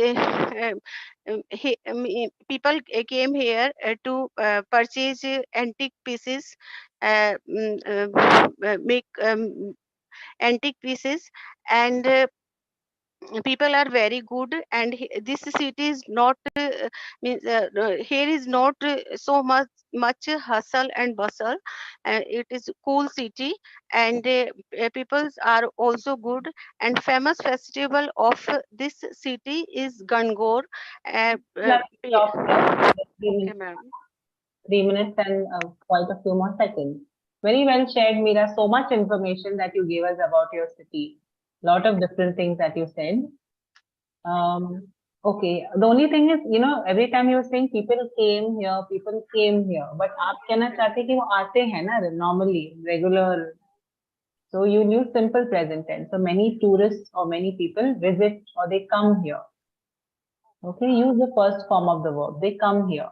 people came here to purchase antique pieces, make antique pieces, and people are very good. And this city is not means here is not so much hustle and bustle. It is cool city, and people are also good. And famous festival of this city is Gangor. Stop here. Okay, ma'am. 3 minutes and quite a few more seconds. Very well shared, Meera. So much information that you gave us about your city. Lot of different things that you said. Okay. The only thing is, every time you were saying people came here, but आप कहना चाहते कि वो आते हैं ना normally, regular So you use simple present tense. So many tourists or many people visit or they come here. Okay, use the first form of the verb. They come here.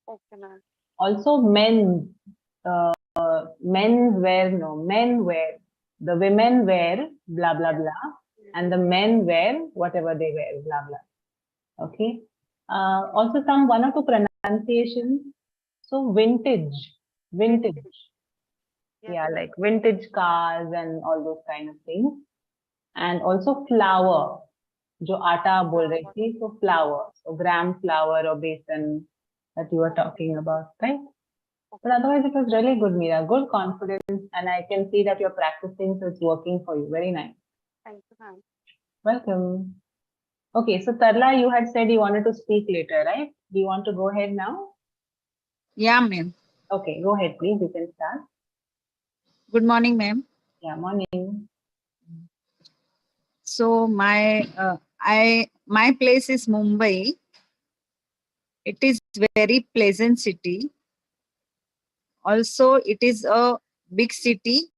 Okay, ma'am. Also men, men wear, no, men wear. The women wear blah, blah, blah. And the men wear whatever they wear, blah, blah. Okay. Also some one or two pronunciations. So vintage, vintage. Yeah, like vintage cars and all those kind of things. And also flour. जो आटा बोल रही थी, so flour, so gram flour or besan that you were talking about, right? But otherwise, it was really good, Meera. Good confidence, and I can see that you're practicing, so it's working for you. Very nice. Thank you, ma'am. Welcome. Okay, so Tarla, you had said you wanted to speak later, right? Do you want to go ahead now? Yeah, ma'am. Okay, go ahead, please. You can start. Good morning, ma'am. Yeah, morning. So my place is Mumbai. It is very pleasant city. Also, it is a big city.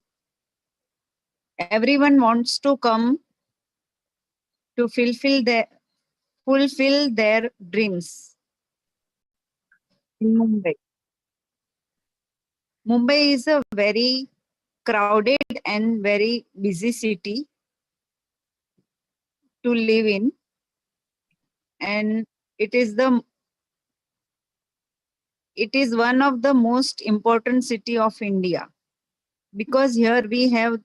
Everyone wants to come to fulfill their dreams in Mumbai. Mumbai is a very crowded and very busy city to live in, and it is one of the most important city of India, because here we have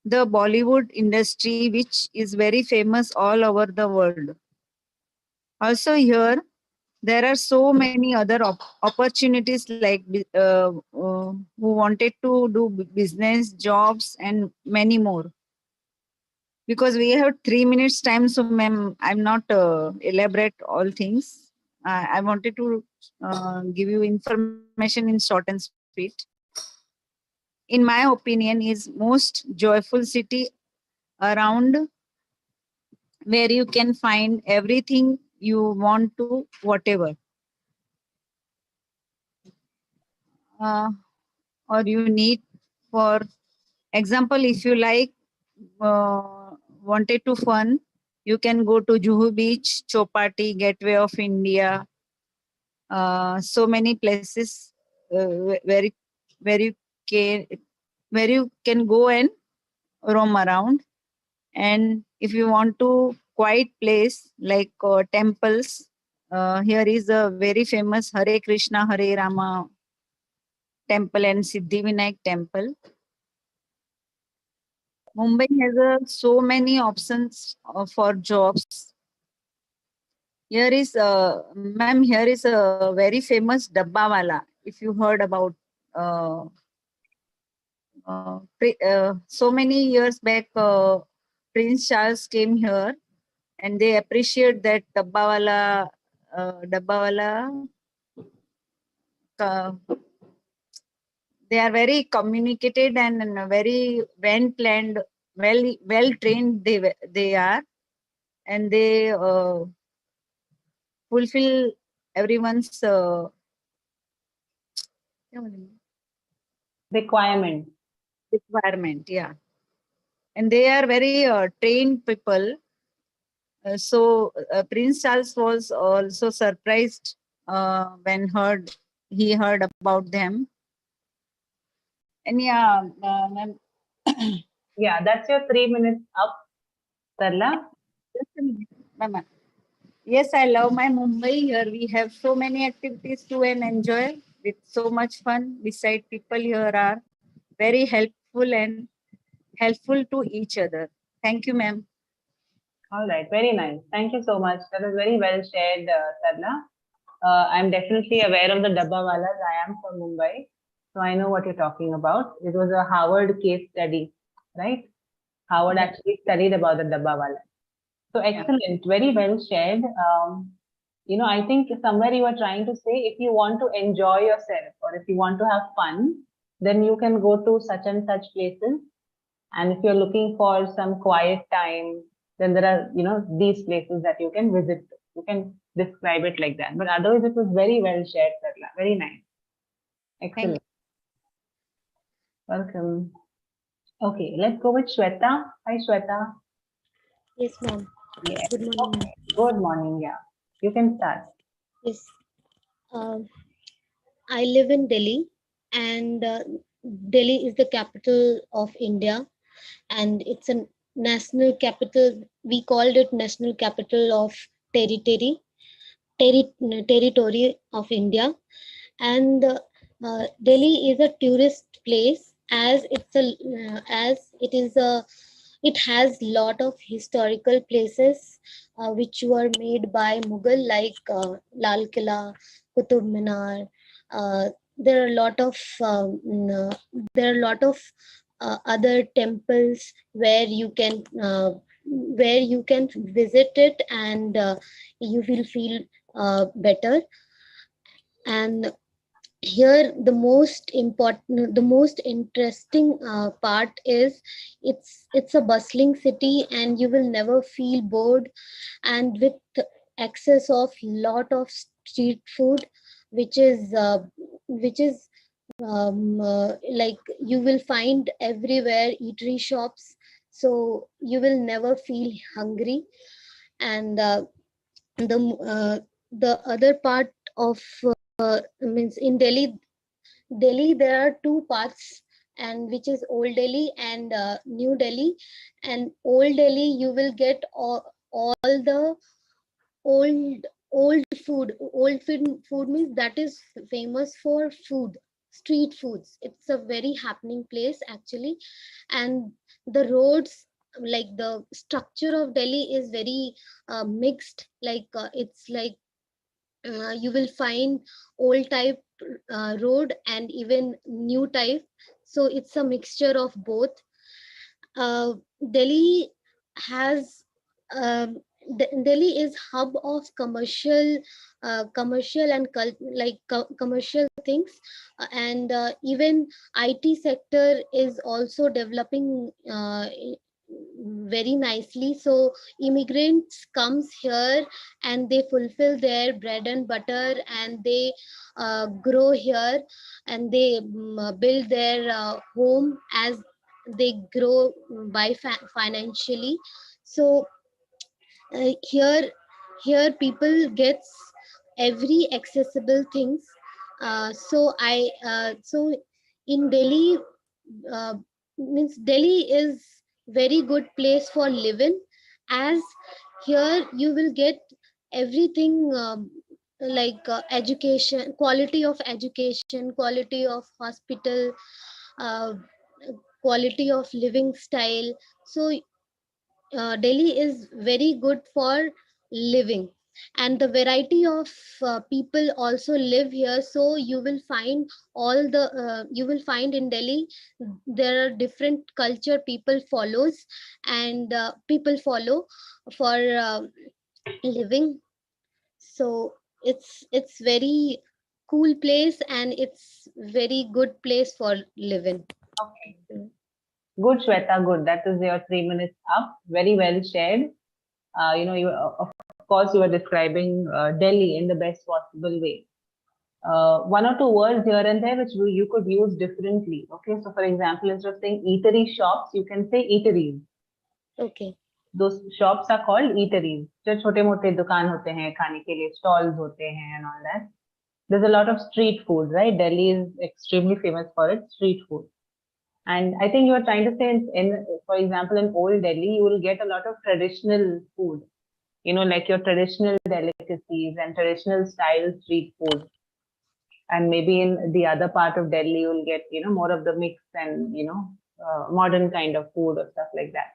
the Bollywood industry, which is very famous all over the world. Also here, there are so many other opportunities, like who wanted to do business, jobs, and many more. Because we have 3 minutes time, so ma'am, I'm not elaborate all things. I wanted to give you information in short and sweet. In my opinion, is most joyful city around, where you can find everything you want to, whatever. Or you need, for example, if you like wanted to fun, you can go to Juhu Beach, Chopati, Gateway of India. So many places where you can go and roam around. And if you want to quiet place like temples, here is a very famous Hare Krishna, Hare Rama temple and Siddhivinayak temple. Mumbai has so many options for jobs. Here is ma'am, here is a very famous Dabbawala. If you heard about so many years back, Prince Charles came here, and they appreciate that Dabbawala. They are very communicated and very well planned, well trained. They are, and they fulfill everyone's requirement. Yeah, and they are very trained people. So Prince Charles was also surprised when he heard about them. And yeah, ma'am. Yeah, that's your 3 minutes up, Tarla. Just a minute, ma'am. Yes, I love my Mumbai. Here we have so many activities to enjoy with so much fun. Beside, people here are very helpful to each other. Thank you, ma'am. All right, very nice. Thank you so much. That was very well shared, Tarla. I'm definitely aware of the Dabbawalas. I am from Mumbai, so I know what you're talking about. It was a Harvard case study, right? Howard actually studied about the Dabbawalas. So excellent, very well shared. You know, I think somewhere you are trying to say, if you want to enjoy yourself or if you want to have fun, then you can go to such and such places. And if you're looking for some quiet time, then there are, you know, these places that you can visit. You can describe it like that. But otherwise, it was very well shared, Sarla. Very nice. Excellent. Welcome. Okay, let's go with Shweta. Hi, Shweta. Yes, ma'am. Yeah. Good morning, ma'am. Good morning. Yeah, you can start. Yes. Um, I live in Delhi, and Delhi is the capital of India, and it's a national capital. We called it national capital of territory, territory of India, and Delhi is a tourist place as it is a it has lot of historical places which were made by Mughal, like Lal Killa, Qutub Minar. Uh, there are a lot of there are a lot of other temples where you can visit it, and you will feel better. And here the most interesting part is it's a bustling city, and you will never feel bored, and with access of lot of street food, which is like you will find everywhere eatery shops, so you will never feel hungry. And the the other part of means in Delhi there are two parts, and which is Old Delhi and New Delhi. And Old Delhi you will get all the old old food means that is famous for food, street foods. It's a very happening place actually. And the roads, like the structure of Delhi is very mixed, like it's like you will find old type road and even new type, so it's a mixture of both. Delhi has Delhi is hub of commercial and commercial things. And even IT sector is also developing very nicely. So immigrants comes here and they fulfill their bread and butter, and they grow here, and they build their home as they grow by financially. So here people gets every accessible things. So in Delhi, uh, means Delhi is very good place for living, as here you will get everything, like education, quality of hospital, uh, quality of living style. So Delhi is very good for living, and the variety of people also live here. So you will find in Delhi there are different culture people follows, and people follow for living. So it's very cool place, and it's very good place for living. Okay. Good, Shweta. Good. That is your 3 minutes up. Very well shared. Of course, you were describing Delhi in the best possible way. One or two words here and there which you could use differently. Okay, so for example, instead of saying eatery shops, you can say eateries. Okay. Those shops are called eateries. जो छोटे मोटे दुकान होते हैं खाने के लिए, stalls होते हैं and all that. There's a lot of street food, right? Delhi is extremely famous for its street food. And I think you are trying to say for example, in Old Delhi, you will get a lot of traditional food, like your traditional delicacies and traditional style street food. And maybe in the other part of Delhi, you'll get, more of the mix and, modern kind of food or stuff like that.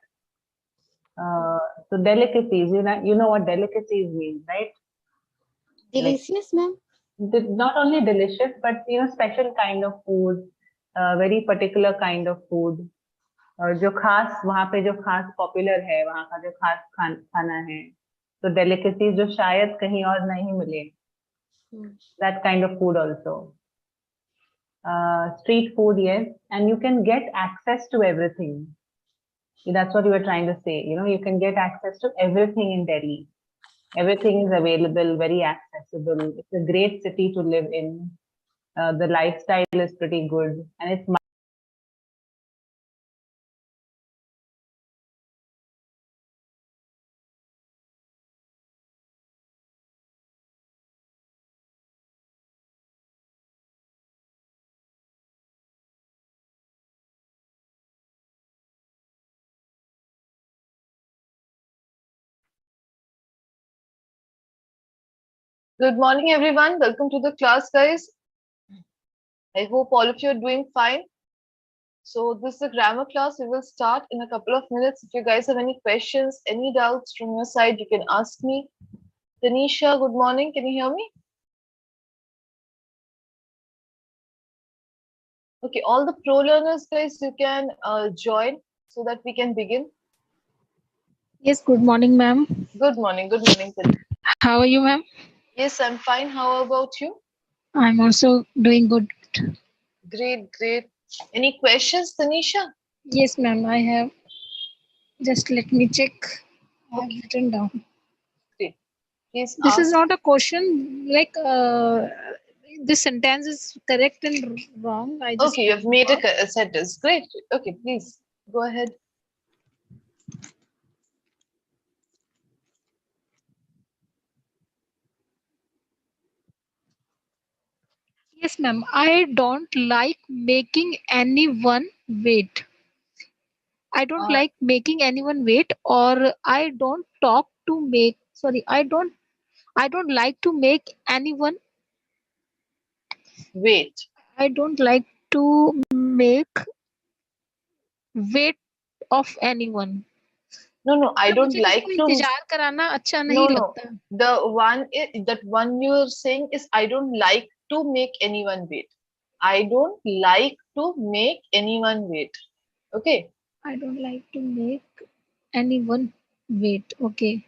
So delicacies, you know what delicacies means, right? Delicious, ma'am. Not only delicious, but, special kind of food, very particular kind of food. जो खास वहाँ पे जो खास popular है, वहाँ का जो खास खाना है, तो डेलिकेसीज जो शायद कहीं और नहीं मिले, that kind of food also. Street food, yes, and you can get access to everything. That's what you were trying to say. You can get access to everything in Delhi. Everything is available, very accessible. It's a great city to live in. The lifestyle is pretty good, and it's Good morning, everyone. Welcome to the class, guys. I hope all of you are doing fine. So this is a grammar class. We will start in a couple of minutes. If you guys have any questions, any doubts from your side, you can ask me. Tanisha, good morning. Can you hear me? Okay, all the pro learners, guys, you can join so that we can begin. Yes, good morning, ma'am. Good morning. Good morning, Tanisha. How are you, ma'am? Yes, I'm fine. How about you? I'm also doing good. Great, great. Any questions, Tanisha? Yes, ma'am, I have. Just let me check. I have written down. Great. Please This is ask. not a question, like this sentence is correct and wrong. I just Okay, you have made a sentence. Great. Okay, please go ahead. Yes, ma'am. I don't like making anyone wait. I don't like making anyone wait, or I don't talk to make. Sorry, I don't like to make anyone wait. I don't like to make wait of anyone. No, I don't मुझे किसी like को to. इंतजार कराना अच्छा No, नहीं no. लगता. That one you're saying is I don't like to make anyone wait. I don't like to make anyone wait. Okay. I don't like to make anyone wait. Okay.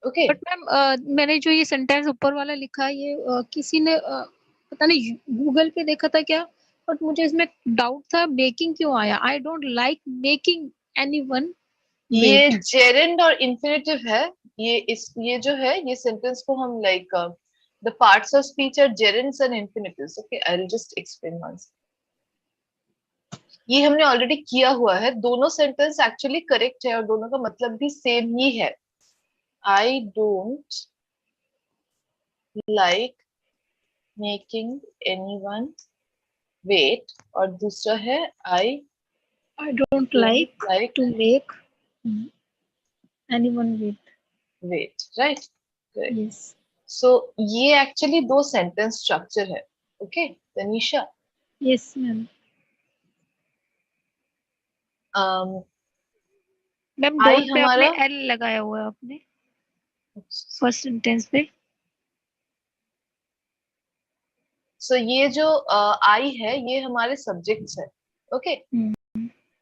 Okay. But ma'am मैंने जो ये sentence ऊपर वाला लिखा है ये किसी ने पता नहीं गूगल पे देखा था क्या, बट मुझे इसमें डाउट था मेकिंग क्यों आया. I don't like making anyone ये वेट. जेरेंड और इन्फिनेटिव है. ये जो है ये सेंटेंस को हम like the parts of speech are gerunds and infinitives. Okay, I'll just explain once. ये हमने ऑलरेडी किया हुआ है. दोनों सेंटेंस एक्चुअली करेक्ट है और दोनों का मतलब भी सेम ही है. I don't like making anyone wait और दूसरा है I don't like to make anyone wait, right? Correct. Yes. So ये एक्चुअली दो सेंटेंस स्ट्रक्चर है. Okay Tanisha. Yes, ma'am. Ma'am I don't pay हमारा आपने एल लगाया हुआ है आपने फर्स्ट सेंटेंस पे. सो ये जो आई है ये हमारे सब्जेक्ट्स है. ओके.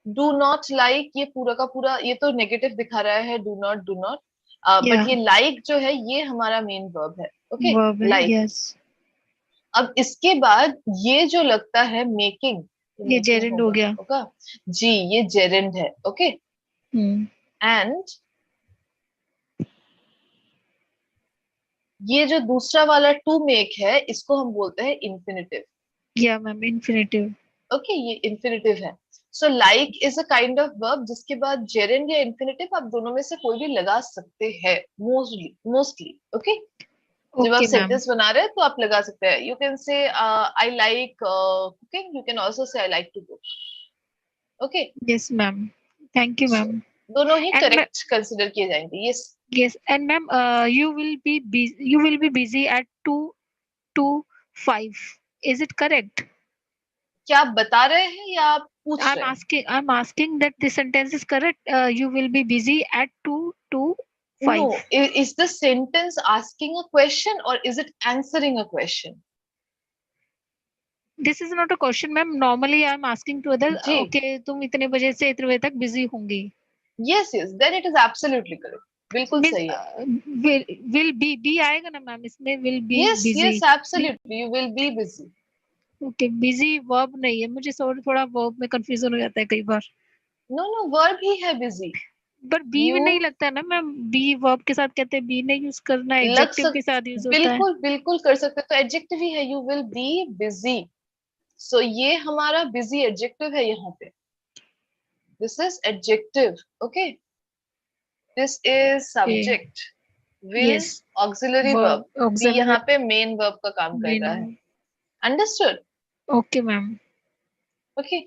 डू नॉट लाइक ये पूरा का पूरा ये तो नेगेटिव दिखा रहा है. डू नॉट बट ये लाइक जो है ये हमारा मेन वर्ब है. Okay like. यस. अब इसके बाद ये जो लगता है मेकिंग ये जेरेंड हो गया. ओके जी ये जेरेंड है. ओके एंड ये जो दूसरा वाला टू मेक है इसको हम बोलते हैं इन्फिनेटिव. या मैम इन्फिनेटिव. ओके ये इन्फिनेटिव है. So like is a kind of verb जिसके बाद जेरेंड या इन्फिनेटिव आप दोनों में से कोई भी लगा सकते हैं. Mostly okay. जब आप सेंटेंस बना रहे हैं तो आप लगा सकते हैं. You can say I like cooking. You can also say I like to cook. Okay. Yes ma'am. Thank you ma'am. दोनों ही करेक्ट कंसीडर किए जाएंगे. Yes. Yes, and ma'am, you will be busy at 2 to 5. Is it correct? क्या आप बता रहे हैं या आप पूछ रहे हैं? I'm asking that the sentence is correct. You will be busy at 2 to 5. No, is the sentence asking a question or is it answering a question? This is not a question, ma'am. Normally, I'm asking to others. Okay, तुम इतने बजे से इतने बजे तक busy होंगी. Yes, then it is absolutely correct. बिल्कुल सही है. Will be आएगा ना मैम इसमें. Will be busy. Yes, absolutely. You will be busy. Okay, busy verb नहीं है. मुझे थोड़ा verb में confusion हो जाता है कई बार. No, verb ही है busy. बट बी में नहीं लगता ना मैम. बी वर्ब के साथ कहते हैं. बी नहीं यूज करना है. एडजेक्टिव के साथ यूज होता है. बिल्कुल कर सकते हैं. तो एडजेक्टिव ही है. You will be busy. So ये हमारा बिजी एडजेक्टिव है यहाँ पे. This is adjective. Okay. This is subject. Will auxiliary verb. Be यहाँ पे मेन वर्ब का काम कर रहा है. Understood. Okay ma'am. Okay.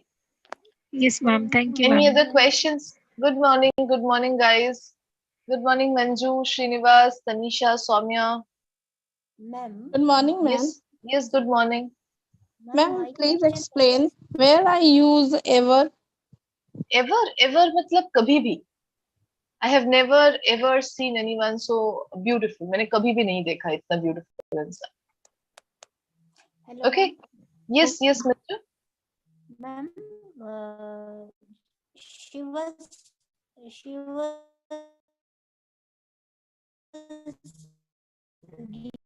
Yes ma'am. Thank you. Any other questions? Good morning guys. Good morning Manju, Srinivas, Tanisha, Soumya. Ma'am. Good morning, ma'am. Yes, yes, good morning. Ma'am, please explain where I use ever. Ever, ever मतलब कभी भी. I have never ever seen anyone so beautiful. मैंने कभी भी नहीं देखा इतना beautiful इंसान. Hello, Okay. Yes, yes, Mr. ma'am. She was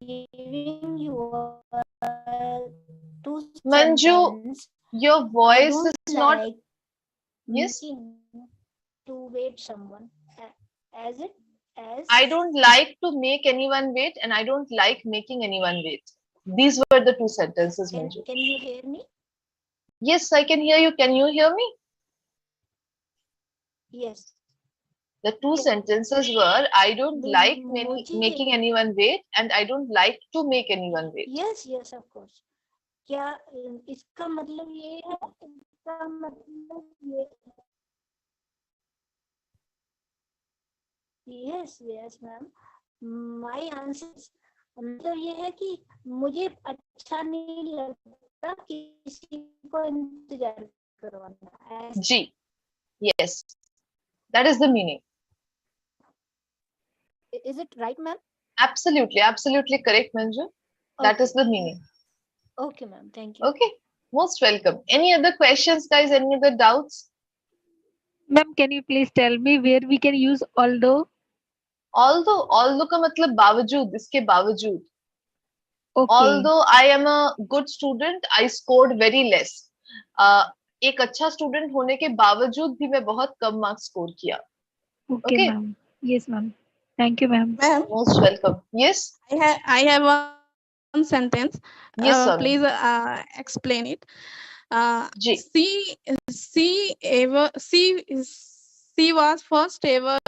giving you two Manju, sentence. your I voice don't is not. like Yes. making to wait someone as it as I don't like to make anyone wait, and I don't like making anyone wait. These were the two sentences, Manju. can you hear me? Yes, I can hear you. Can you hear me? Yes. The two sentences were I don't like मुझे making anyone wait, and I don't like to make anyone wait. yes of course. क्या इसका मतलब ये है, इसका मतलब ये yes ma'am. My answer is मतलब ये है कि मुझे अच्छा नहीं लगता किसी को इंतजार करवाना. जी, yes, that is the meaning. Is it right, ma'am? Absolutely, absolutely correct, Manju. That is the meaning. Okay, ma'am. Thank you. Okay, most welcome. Any other questions, guys? Any other doubts? Ma'am, can you please tell me where we can use although? Although का मतलब बावजूद, इसके बावजूद. Okay. Although I am a good student, I scored very less. एक अच्छा student होने के बावजूद भी मैं बहुत कम मार्क्स स्कोर किया. Okay, ma'am. Yes, ma'am. Thank you, ma'am. Ma'am. Most welcome. Yes. I have one sentence. Yes, sir. Please explain it. Ji. She was first ever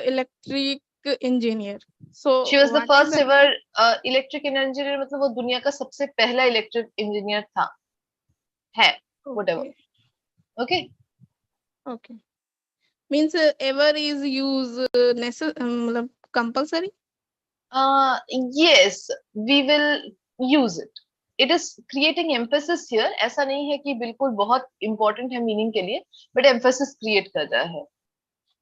electric engineer. So She was the what is first the- ever electric engineer. मतलब वो दुनिया का सबसे पहला electric engineer था. है. Whatever. Okay. Okay. Means ever is use compulsory? Yes, we will use it. It is creating emphasis here. ऐसा नहीं है कि बिल्कुल बहुत important है meaning के लिए, but emphasis create कर रहा है.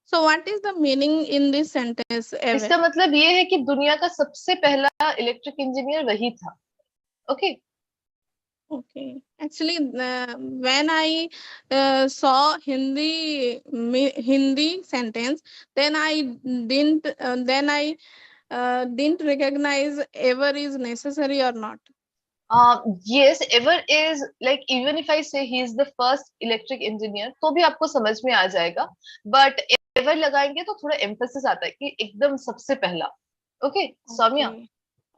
So what is the meaning in this sentence? Ever? इसका मतलब ये है कि दुनिया का सबसे पहला इलेक्ट्रिक इंजीनियर वही था. Okay. Okay. Actually, when I saw Hindi sentence, then I didn't recognize ever is necessary or not. Yes, ever is like even if I say he is the first electric engineer, तो भी आपको समझ में आ जाएगा. But ever लगाएंगे तो थोड़ा emphasis आता है कि एकदम सबसे पहला. Okay, Soumya.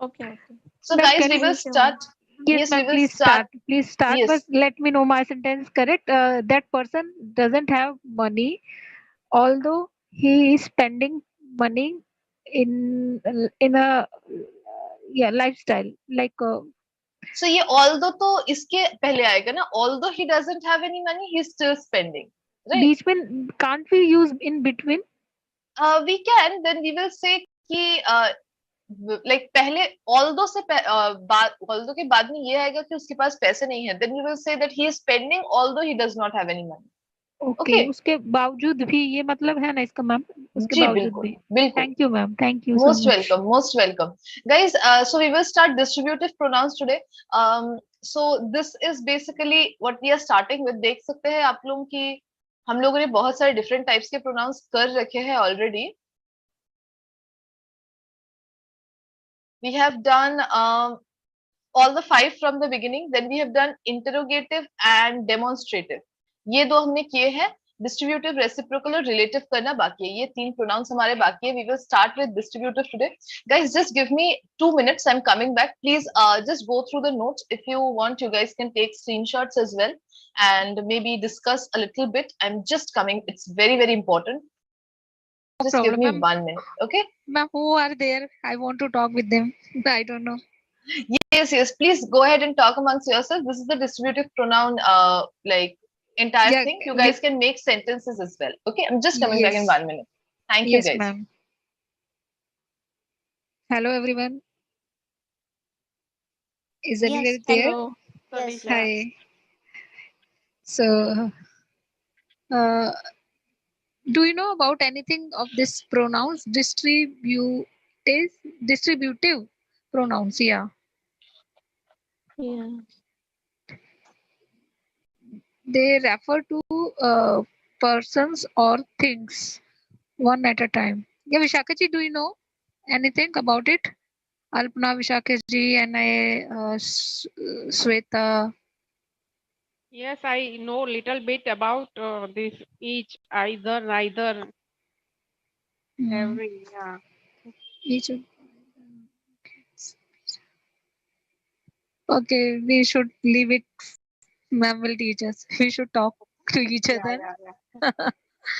Okay. So Ma'am, guys, can we you will show me? start. Yes, ma'am. we will Please start. Please start. Yes. But let me know my sentence correct. That person doesn't have money, although he is spending money in a lifestyle like. So ये although तो इसके पहले आएगा ना. Although he doesn't have any money, he's still spending. Right? बीच में can't we use in between? We can. Then we will say कि like पहले although से although के बाद में ये आएगा कि उसके पास पैसे नहीं है. Then we will say that he is spending although he does not have any money. Okay. उसके बावजूद भी ये मतलब है ना इसका मैम. उसके जी बावजूद बिल्कुल भी. बिल्कुल. Thank you, ma'am. Thank you Most so much. welcome. Most welcome, guys. So we will start distributive pronouns today. So this is basically what we are starting with. देख सकते हैं आप लोग कि हम लोगों ने बहुत सारे different types के pronouns कर रखे हैं already. We have done all the 5 from the beginning. Then we have done interrogative and demonstrative. ये दो हमने किए हैं. Distributive, reciprocal और relative करना बाकी है. ये 3 pronouns हमारे बाकी है. We will start with distributive today. Guys, just give me 2 minutes. I'm coming back. Please just go through the notes. If you want, you guys can take screenshots as well and maybe discuss a little bit. I'm just coming. It's very, very important. Just give me 1 minute. Okay? Ma'am, who are there? I want to talk with them. I don't know. Yes. Please go ahead and talk amongst yourselves. This is the distributive pronoun, like entire thing. You guys can make sentences as well. Okay, I'm just coming back in 1 minute. Thank you, guys. Yes, ma'am. Hello, everyone. Is Yes, anyone there? hello. Yes, Talisha. Hi. So, uh, do you know about anything of this pronouns? Distributive pronouns, yeah. Yeah. They refer to persons or things one at a time. Yeah, Vishakaji, do you know anything about it? Alpana, Vishakaji, and Sweta. Yes, I know little bit about this each, either, neither, every. Yeah. Each of- Okay, we should leave it. Ma'am will teach us. We should talk to each Yeah, other. yeah.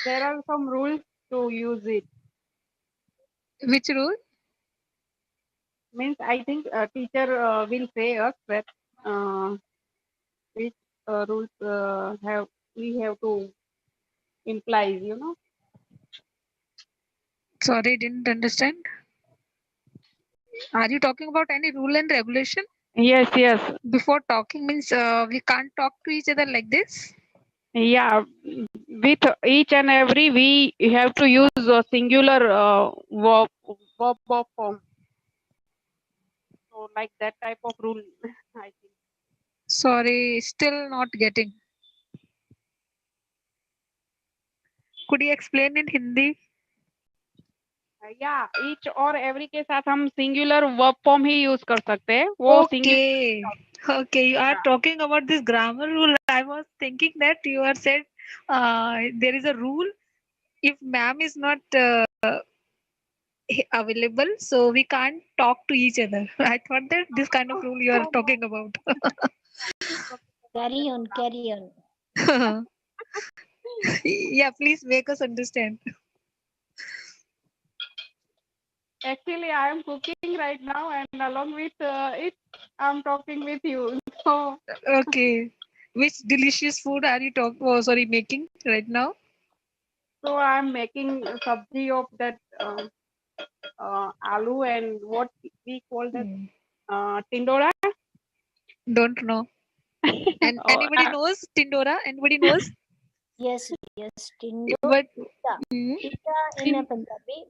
There are some rules to use it. Which rule? Means I think a teacher will say us that which rules have we have to imply. You know. Sorry, didn't understand. Are you talking about any rule and regulation? Yes, yes. Before talking means we can't talk to each other like this. Yeah, with each and every we have to use a singular verb form. So like that type of rule, I think. Sorry, still not getting. Could you explain in Hindi? Yeah, each और every के साथ हम singular verb form ही use कर सकते हैं. वो Okay. Okay, you are talking about this grammar rule. I was thinking that you are said there is a rule. If ma'am is not available, so we can't talk to each other. I thought that this kind of rule you are talking about. Carry on, carry on. Yeah, please make us understand. Actually, I am cooking right now, and along with it, I'm talking with you. So Okay. Which delicious food are you making right now? so I'm making a sabji of that aloo and what we call that tindora. Don't know. And Oh, anybody knows Tindora? Anybody knows? Yes, yes. But Pita in a Punjabi.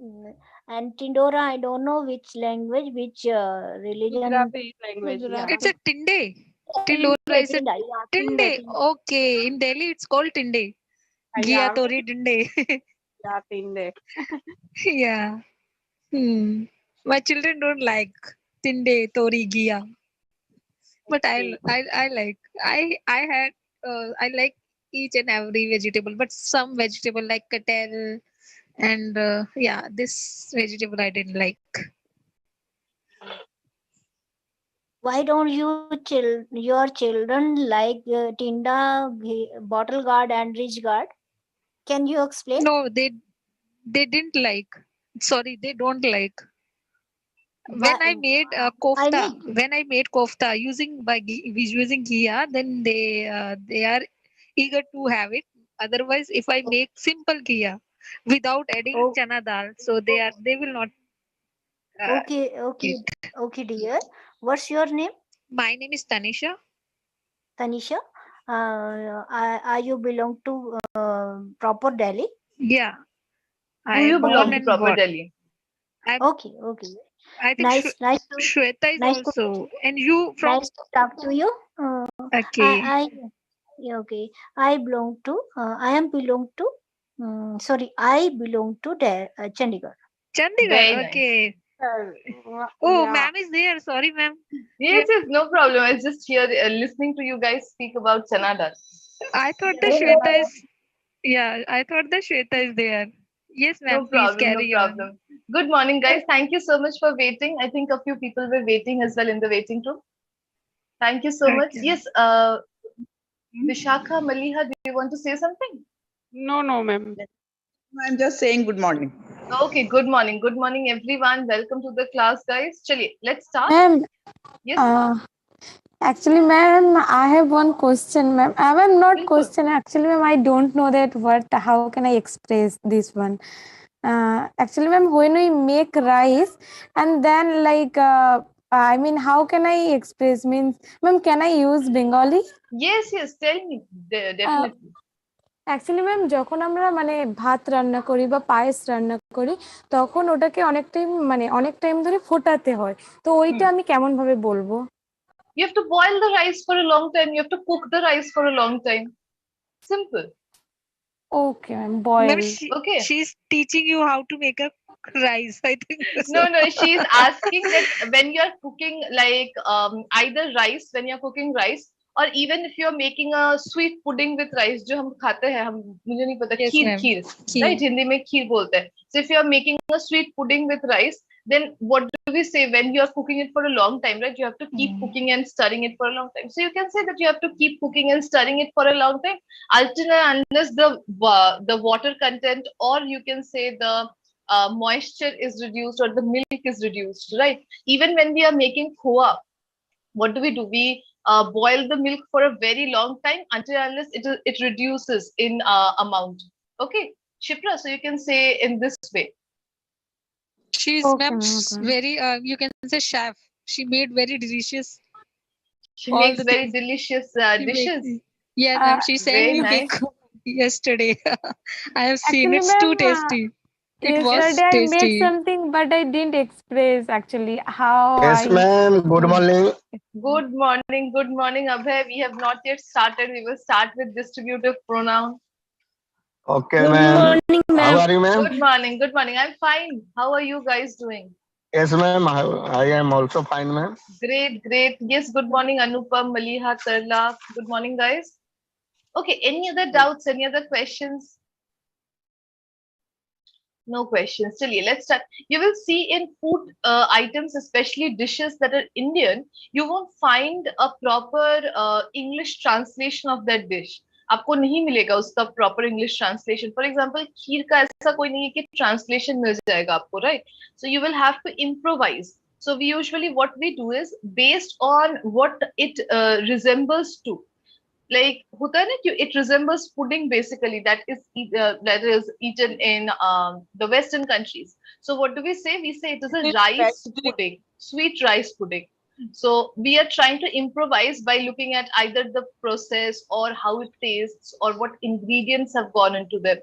And Tindora, I don't know which language, which religion. Gujarati language. Yeah. It's a Tinde. Tindora is a Tinde. Okay. In Delhi, it's called Tinde. Gia Yeah. Tori Tinde. Yeah, tinde. Yeah. My children don't like Tinde, Tori, Gia. But I like. I like each and every vegetable, but some vegetable like katel and yeah, this vegetable I didn't like. Why don't your children like Tinda, Bottle Guard, and Rich Guard? Can you explain? No, they didn't like. Sorry, they don't like. When I made kofta using using ghee, then they are eager to have it. Otherwise, if I make simple ghee without adding chana dal, so they will not. Okay, dear. What's your name? My name is Tanisha. Tanisha. Are you belong to proper Delhi? Yeah. Do you belong to proper Delhi? Okay. I think Nice to Shweta is nice also. And you from? Nice to talk to you. Okay. Okay. I belong to. I belong to. I belong to Chandigarh. Chandigarh. Very nice. Okay. Oh, ma'am is there. Sorry, ma'am. Yes, no problem. I was just here listening to you guys speak about chana dal. I thought the Shweta is. Yeah, I thought the Shweta is there. Yes, ma'am. No Please problem, no carry on. problem. Good morning, guys. Thank you so much for waiting. I think a few people were waiting as well in the waiting room. Thank you so much. Yes, Vishakha, Maliha, do you want to say something? No, ma'am. I'm just saying good morning. Okay, good morning. Good morning, everyone. Welcome to the class, guys. Chaliye, let's start. Ma'am, Yes. actually, ma'am, I have one question, ma'am. I have not question. Actually, ma'am, I don't know that what. How can I express this one? Actually, ma'am, when we make rice and then I mean, how can I express? Means, ma'am, can I use Bengali? Yes, yes, tell me. Definitely. Actually ma'am যখন আমরা মানে ভাত রান্না করি বা পায়েস রান্না করি তখন ওটাকে অনেক টাইম ধরে ফোটাতে হয়, তো ওইটা আমি কেমন ভাবে বলবো? You have to boil the rice for a long time. You have to cook the rice for a long time. Simple. Okay, ma'am, boil. Okay. She's teaching you how to make a rice, I think. No, she's asking that when you're cooking like either rice, when you're cooking rice, or even if you're making a sweet pudding with rice, जो हम खाते हैं, मुझे नहीं पता, Yes, ma'am. खीर, Kheer. right? Hindi में खीर बोलते हैं. So if you're making a sweet pudding with rice, then what do we say when you're cooking it for a long time, right? You have to keep cooking and stirring it for a long time. So you can say that you have to keep cooking and stirring it for a long time, unless the water content, or you can say the moisture is reduced or the milk is reduced, right? Even when we are making khoa, what do? We boil the milk for a very long time until unless it reduces in amount. Okay, Shipra, so you can say in this way. She's Okay, ma'am, okay. very you can say chef. She made very delicious. She all makes the very things. delicious She dishes. Yeah, ma'am. She sent Very me nice. cake yesterday. I have seen Actually, it's too ma'am, tasty. It was yesterday I made tasty. something, but I didn't express actually how Yes, ma'am. Good morning. Good morning, good morning, Abhay. We have not yet started. We will start with distributive pronoun. Okay, ma'am. How are you, ma'am? Good morning, good morning. I'm fine. How are you guys doing? Yes, ma'am. I am also fine, ma'am. Great, great. Yes, good morning, Anupam, Maliha, Tarla. Good morning, guys. Okay, any other doubts, any other questions? No questions. Chaliye, let's start. You will see in food items, especially dishes that are Indian, you won't find a proper English translation of that dish. आपको नहीं मिलेगा उसका proper English translation. For example, खीर का ऐसा कोई नहीं है कि translation मिल जाएगा आपको, right? So you will have to improvise. So we usually what we do is based on what it resembles to. Like होता है ना कि it resembles pudding basically that is eaten in the Western countries. So what do we say? We say it is a rice pudding, sweet rice pudding. So we are trying to improvise by looking at either the process or how it tastes or what ingredients have gone into them.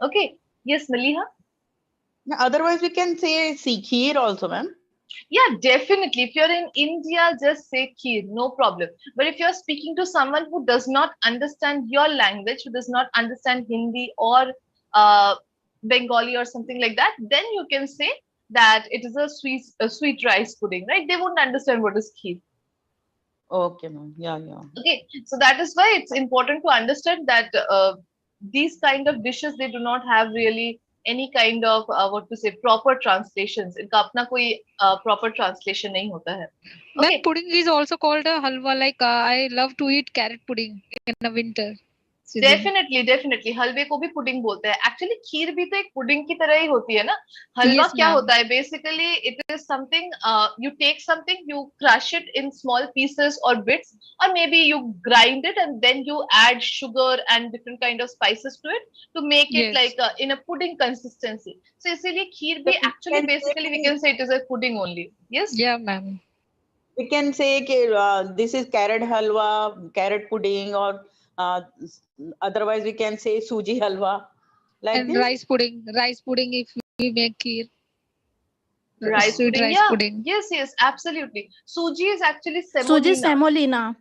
Okay. Yes, Maliha? Otherwise, we can say kheer also, ma'am. Yeah, definitely. If you're in India, just say kheer, no problem. But if you're speaking to someone who does not understand your language, who does not understand Hindi or Bengali or something like that, then you can say that it is a sweet rice pudding, right? They won't understand what is kheer. Okay, ma'am. Yeah, yeah. Okay, so that is why it's important to understand that these kind of dishes, they do not have really any kind of what to say proper translations. इनका अपना कोई proper translation नहीं होता है. Ma'am, pudding is also called a halwa. Like I love to eat carrot pudding in the winter season. Definitely हलवे को भी pudding बोलते हैं. Actually खीर भी तो एक पुडिंग की तरह ही होती है ना. हलवा Yes, क्या ma'am. होता है? Basically it is something you take something, you crush it in small pieces or bits, or maybe you grind it and then you add sugar and different kind of spices to it to make it Yes. like in a pudding consistency. So इसीलिए खीर भी actually basically we can say it is a pudding only. Yes. Yeah, ma'am. We can say this is carrot halwa, carrot pudding, or otherwise we can say suji halwa. Like And this. rice pudding if we make kheer. Rice Sweet pudding, rice yeah. pudding. Yes, absolutely. Suji is actually semolina. Suji semolina.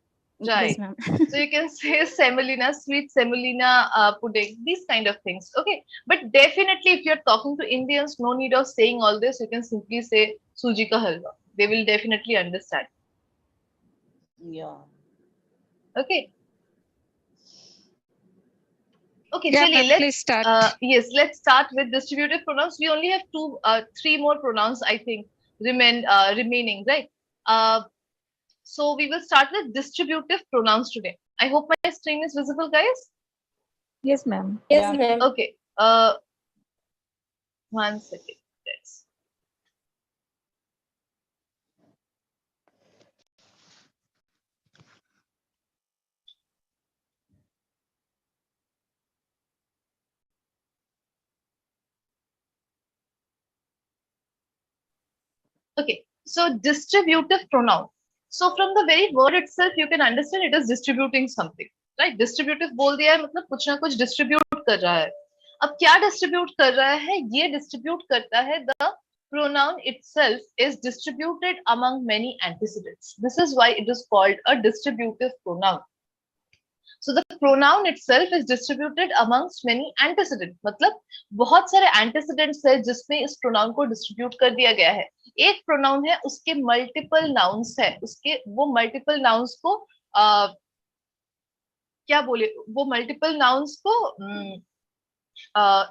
Right. Yes, ma'am. So you can say semolina, sweet semolina pudding, these kind of things. Okay. But definitely if you're talking to Indians, no need of saying all this. You can simply say suji ka halwa. They will definitely understand. Yeah. Okay. Okay, Yeah, Chili, ma'am, please start. let's start with distributive pronouns. We only have three more pronouns, I think, remaining, right? So we will start with distributive pronouns today. I hope my screen is visible, guys. Yes, ma'am. Yes, ma'am. Okay. One second. Let's. Okay. So distributive pronoun. So from the very word itself, you can understand it is distributing something, right? Distributive बोल दिया है मतलब कुछ ना कुछ distribute कर रहा है. अब क्या distribute कर रहा है? ये distribute करता है the pronoun itself is distributed among many antecedents. This is why it is called a distributive pronoun. So the pronoun itself is distributed amongst many antecedents. मतलब बहुत सारे antecedents है जिसमें इस pronoun को distribute कर दिया गया है. एक pronoun है उसके multiple nouns है, उसके वो multiple nouns को क्या बोले, वो multiple nouns को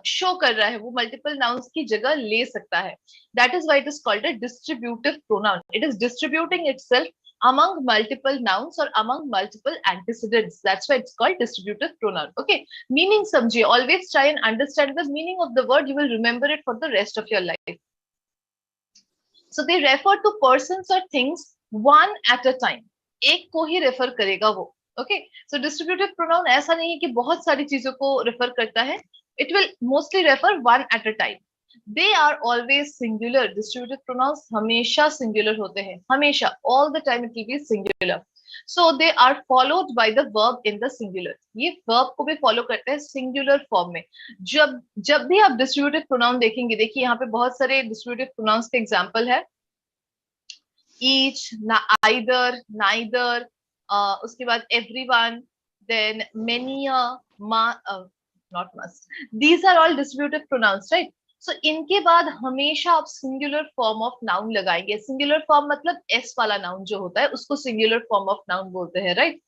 शो कर रहा है, वो मल्टीपल नाउन्स की जगह ले सकता है. That is why it is called a distributive pronoun. It is distributing itself among multiple nouns or among multiple antecedents. That's why it's called distributive pronoun. Okay, meaning samjhiye, always try and understand the meaning of the word. You will remember it for the rest of your life. So they refer to persons or things one at a time. एक को ही refer करेगा वो. Okay, so distributive pronoun ऐसा नहीं है कि बहुत सारी चीजों को रेफर करता है. It will mostly refer one at a time. They are always singular. Distributive pronouns हमेशा singular होते हैं, हमेशा, all the time it will be singular. So they are followed by the verb in the singular. ये verb को भी follow करते हैं singular form में. जब भी आप distributive pronoun देखेंगे, देखिए यहाँ पे बहुत सारे distributive pronouns के example है. Each, either, neither, उसके बाद everyone, then many, not must. These are all distributive pronouns, right? So इनके बाद हमेशा आप singular form of noun लगाएंगे. Singular form मतलब s वाला noun जो होता है उसको singular form of noun बोलते हैं, right?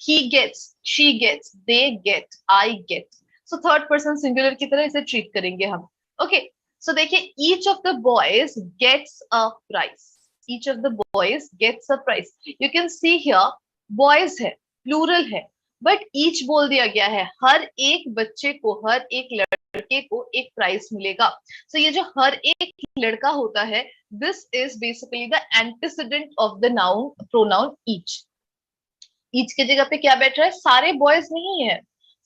He gets, she gets, they get, I get. So third person singular की तरह इसे treat करेंगे हम. Okay, so देखिए, each of the boys gets a prize. Each of the boys gets a prize. You can see here boys है, plural है, but each बोल दिया गया है. हर एक बच्चे को, हर एक लड़के को एक प्राइज मिलेगा. सो ये जो हर एक लड़का होता है, this is basically the antecedent of the noun pronoun each. Each की जगह पे क्या बैठ रहा है? सारे बॉयज नहीं है,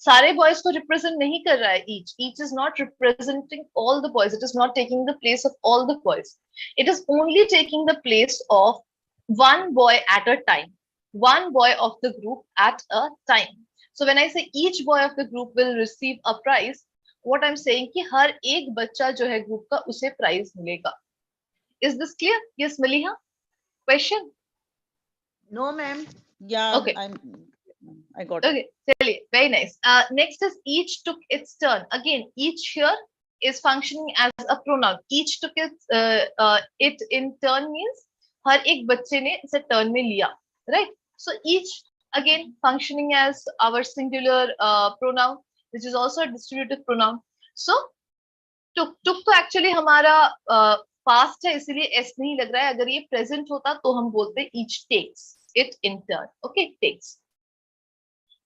सारे बॉयज को रिप्रेजेंट नहीं कर रहा है each. Each is not representing all the boys. It is not taking the place of all the boys. It is only taking the place of one boy at a time, one boy of the group at a time. So when I say each boy of the group will receive a prize, what I'm saying कि हर एक बच्चा जो है group का उसे prize मिलेगा. Is this clear? Yes, Maliha? Question? No, ma'am. Yeah, okay. I got it. Okay, चलिए, very nice. Next is each took its turn. Again, each here is functioning as a pronoun. Each took it in turn means हर एक बच्चे ने इसे turn में लिया, right? So each again functioning as our singular pronoun, which is also a distributive pronoun. So took तो actually हमारा past है, इसीलिए s नहीं लग रहा है. अगर ये present होता तो हम बोलते each takes it in turn. Okay, takes.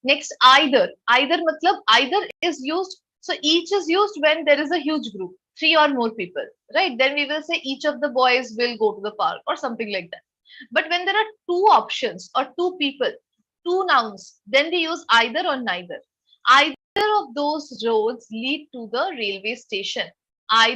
Next, either. Either मतलब either is used. So each is used when there is a huge group, 3 or more people, right? Then we will say each of the boys will go to the park or something like that. But when there are 2 options or 2 people, 2 nouns, then we use either or neither. Either of those roads lead to the railway station. Either